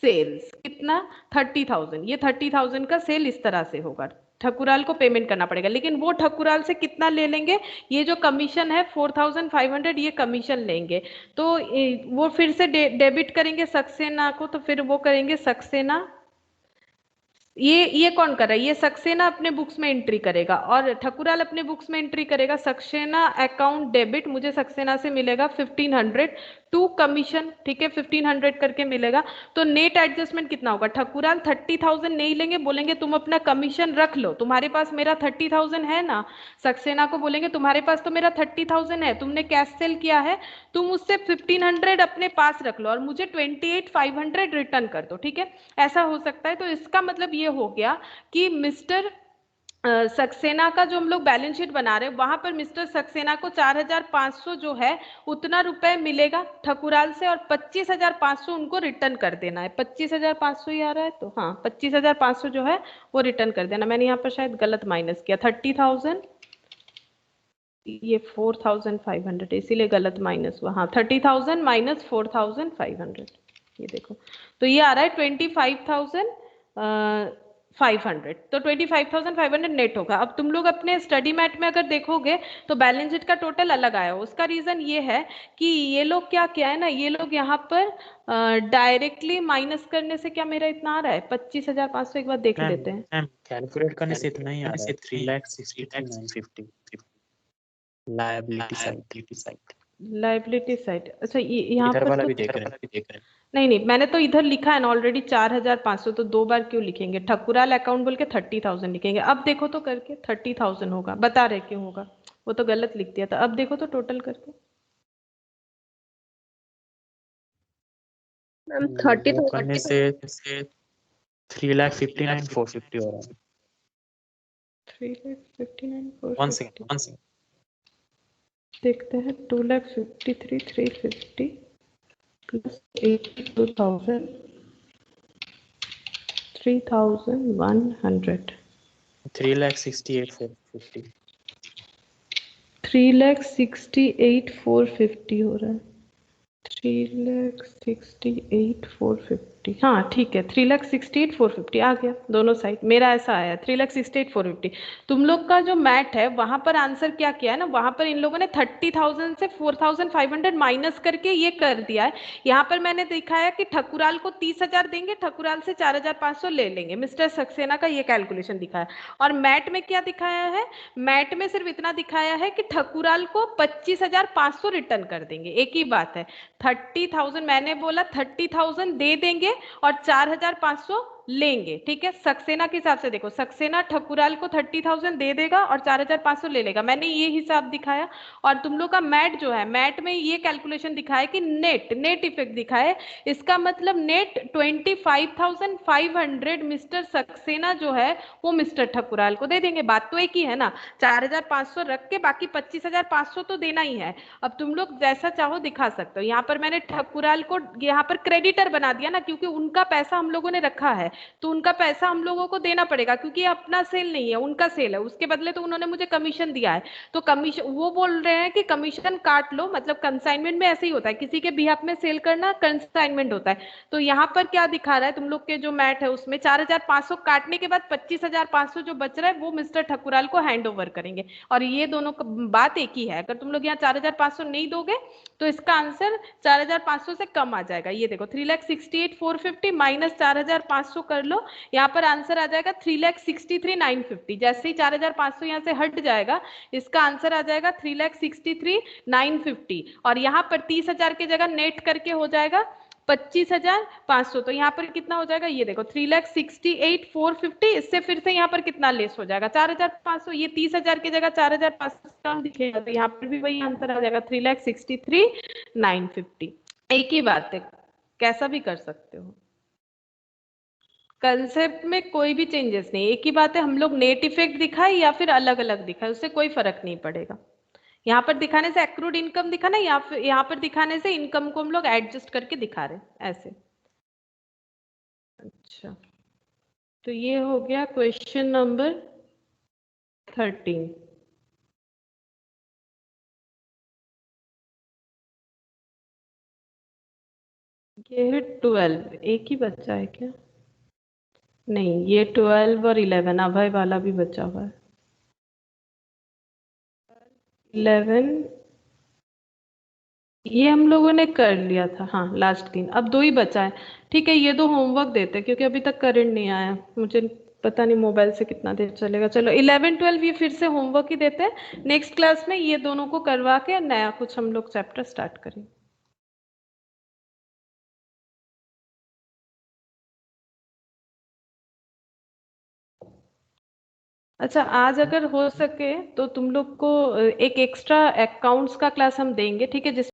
S1: सेल्स, कितना? 30,000। ये 30,000 का सेल इस तरह से होगा, ठकुराल को पेमेंट करना पड़ेगा, लेकिन वो ठकुराल से कितना ले लेंगे? ये जो कमीशन है 4,500, ये कमीशन लेंगे। तो वो फिर से डेबिट करेंगे सक्सेना को, तो फिर वो करेंगे सक्सेना, ये कौन कर रहा है? ये सक्सेना अपने बुक्स में एंट्री करेगा और ठकुराल अपने बुक्स में एंट्री करेगा सक्सेना अकाउंट डेबिट, मुझे सक्सेना से मिलेगा 1,500 टू कमीशन, ठीक है, 1,500 करके मिलेगा। तो नेट एडजस्टमेंट कितना होगा? ठकुराल 30,000 नहीं लेंगे, बोलेंगे तुम अपना कमीशन रख लो, तुम्हारे पास मेरा 30,000 है ना। सक्सेना को बोलेंगे तुम्हारे पास तो मेरा 30,000 है, तुमने कैश सेल किया है, तुम उससे 1,500 अपने पास रख लो और मुझे 28,500 रिटर्न कर दो, ठीक है। ऐसा हो सकता है। तो इसका मतलब ये हो गया कि मिस्टर सक्सेना का जो हम लोग बैलेंस शीट बना रहे हैं वहां पर मिस्टर सक्सेना को 4,500 जो है उतना रुपए मिलेगा ठकुराल से, और 25,500 उनको रिटर्न कर देना है। 25,500 ही आ रहा है, तो हाँ 25,500 जो है वो रिटर्न कर देना। मैंने यहाँ पर शायद गलत माइनस किया, 30,000, ये 4,500 इसीलिए गलत माइनस हुआ। हाँ 30,000 माइनस 4,500, ये देखो, तो ये आ रहा है 25,500। तो 25,500 नेट होगा। अब तुम लोग अपने स्टडी मैट में अगर देखोगे तो बैलेंस शीट का टोटल अलग आया। उसका रीजन ये है कि ये लोग क्या है ना, ये लोग यहाँ पर डायरेक्टली माइनस करने से क्या मेरा इतना आ रहा है 25,500, एक बार देख लेते हैं।
S3: मैम कैलकुलेट करने से इतना ही आ रहा है, 3,63,950 लायबिलिटी साइड।
S1: लाइबिलिटी साइड, अच्छा ये यहाँ
S3: इधर
S1: पर
S3: वाला
S1: तो
S3: भी देख रहे हैं।
S1: नहीं, मैंने तो इधर लिखा है ना ऑलरेडी 4,500, तो दो बार क्यों लिखेंगे? ठकुराल अकाउंट बोल के 30,000 लिखेंगे। अब देखो तो करके 30,000 होगा, बता रहे क्यों होगा, वो तो गलत लिख दिया था। अब देखो तो टोटल करके
S2: मैम
S3: वो करने से 3,59,450 हो रहा है।
S1: 3,59,450
S3: 1 सेकंड
S1: देखते हैं। 2,53,350 प्लस 82,000, 3,100,
S3: 3,68,450
S1: 3,68,450 हो रहा है। 3,68,450, हाँ ठीक है, 3,68,450 आ गया दोनों साइड। मेरा ऐसा आया 3,68,450। तुम लोग का जो मैट है वहां पर आंसर क्या किया है ना, वहां पर इन लोगों ने 30,000 से 4,500 माइनस करके ये कर दिया है। यहाँ पर मैंने दिखाया कि ठकुराल को 30,000 देंगे, ठकुराल से 4,500 ले लेंगे, मिस्टर सक्सेना का ये कैलकुलेशन दिखाया। और मैट में क्या दिखाया है? मैट में सिर्फ इतना दिखाया है कि ठकुराल को 25,500 रिटर्न कर देंगे, एक ही बात है। 30,000 मैंने बोला 30,000 दे देंगे और 4,500 लेंगे, ठीक है। सक्सेना के हिसाब से देखो, सक्सेना ठकुराल को 30,000 दे देगा और 4,500 ले लेगा, मैंने ये हिसाब दिखाया। और तुम लोग का मैट जो है, मैट में ये कैलकुलेशन दिखाया कि नेट इफेक्ट दिखाए। इसका मतलब नेट 25,500 मिस्टर सक्सेना जो है वो मिस्टर ठकुराल को दे देंगे। बात तो एक ही है ना, 4,500 रख के बाकी 25,500 तो देना ही है। अब तुम लोग जैसा चाहो दिखा सकते हो। यहाँ पर मैंने ठकुराल को यहाँ पर क्रेडिटर बना दिया ना, क्योंकि उनका पैसा हम लोगों ने रखा है, तो उनका पैसा हम लोगों को देना पड़ेगा, क्योंकि ये अपना सेल नहीं है, उनका सेल है, उसके बदले तो उन्होंने मुझे कमीशन दिया है। तो कमीशन वो बोल रहे हैं कि कमीशन काट लो, मतलब कंसाइनमेंट में ऐसे ही होता है, किसी के बिहाफ में सेल करना कंसाइनमेंट होता है। तो यहाँ पर क्या दिखा रहा है तुम लोग के जो मैट है उसमें 4,500 काटने के बाद 25,500 जो बच रहा है वो मिस्टर ठकुराल को हैंड ओवर करेंगे। और ये दोनों बात एक ही है, अगर तुम लोग यहाँ 4,500 नहीं दोगे तो इसका आंसर 4,500 से कम आ जाएगा। ये देखो 3,68,450 माइनस 4,500 कर लो, यहाँ पर आंसर आ जाएगा 3,63,950। जैसे ही 4,500 यहाँ से हट जाएगा इसका आंसर आ जाएगा 3,63,950। और यहाँ पर 30,000 की जगह नेट करके हो जाएगा 25,500। तो यहाँ पर कितना हो जाएगा, ये देखो 3,68,450। इससे फिर से यहाँ पर कितना लेस हो जाएगा 4,500। ये 30,000 की जगह 4,500 कम दिखेगा, तो यहाँ पर भी वही आंसर आ जाएगा 3,63,950। एक ही बात है, कैसा भी कर सकते हो, कंसेप्ट में कोई भी चेंजेस नहीं। एक ही बात है, हम लोग नेट इफेक्ट दिखाए या फिर अलग अलग दिखाए उससे कोई फर्क नहीं पड़ेगा। यहाँ पर दिखाने से एक्रूड इनकम दिखाना, या फिर यहाँ पर दिखाने से इनकम को हम लोग एडजस्ट करके दिखा रहे ऐसे। अच्छा, तो ये हो गया क्वेश्चन नंबर 13। ये है 12, एक ही बच्चा है क्या? नहीं, ये 12 और 11 अभय वाला भी बचा हुआ है। 11 ये हम लोगों ने कर लिया था, हाँ लास्ट 3, अब 2 ही बचा है। ठीक है, ये 2 होमवर्क देते हैं क्योंकि अभी तक करंट नहीं आया, मुझे पता नहीं मोबाइल से कितना देर चलेगा। चलो 11 12 ये फिर से होमवर्क ही देते हैं, नेक्स्ट क्लास में ये दोनों को करवा के नया कुछ हम लोग चैप्टर स्टार्ट करेंगे। अच्छा, आज अगर हो सके तो तुम लोग को एक एक्स्ट्रा अकाउंट्स का क्लास हम देंगे, ठीक है, जिस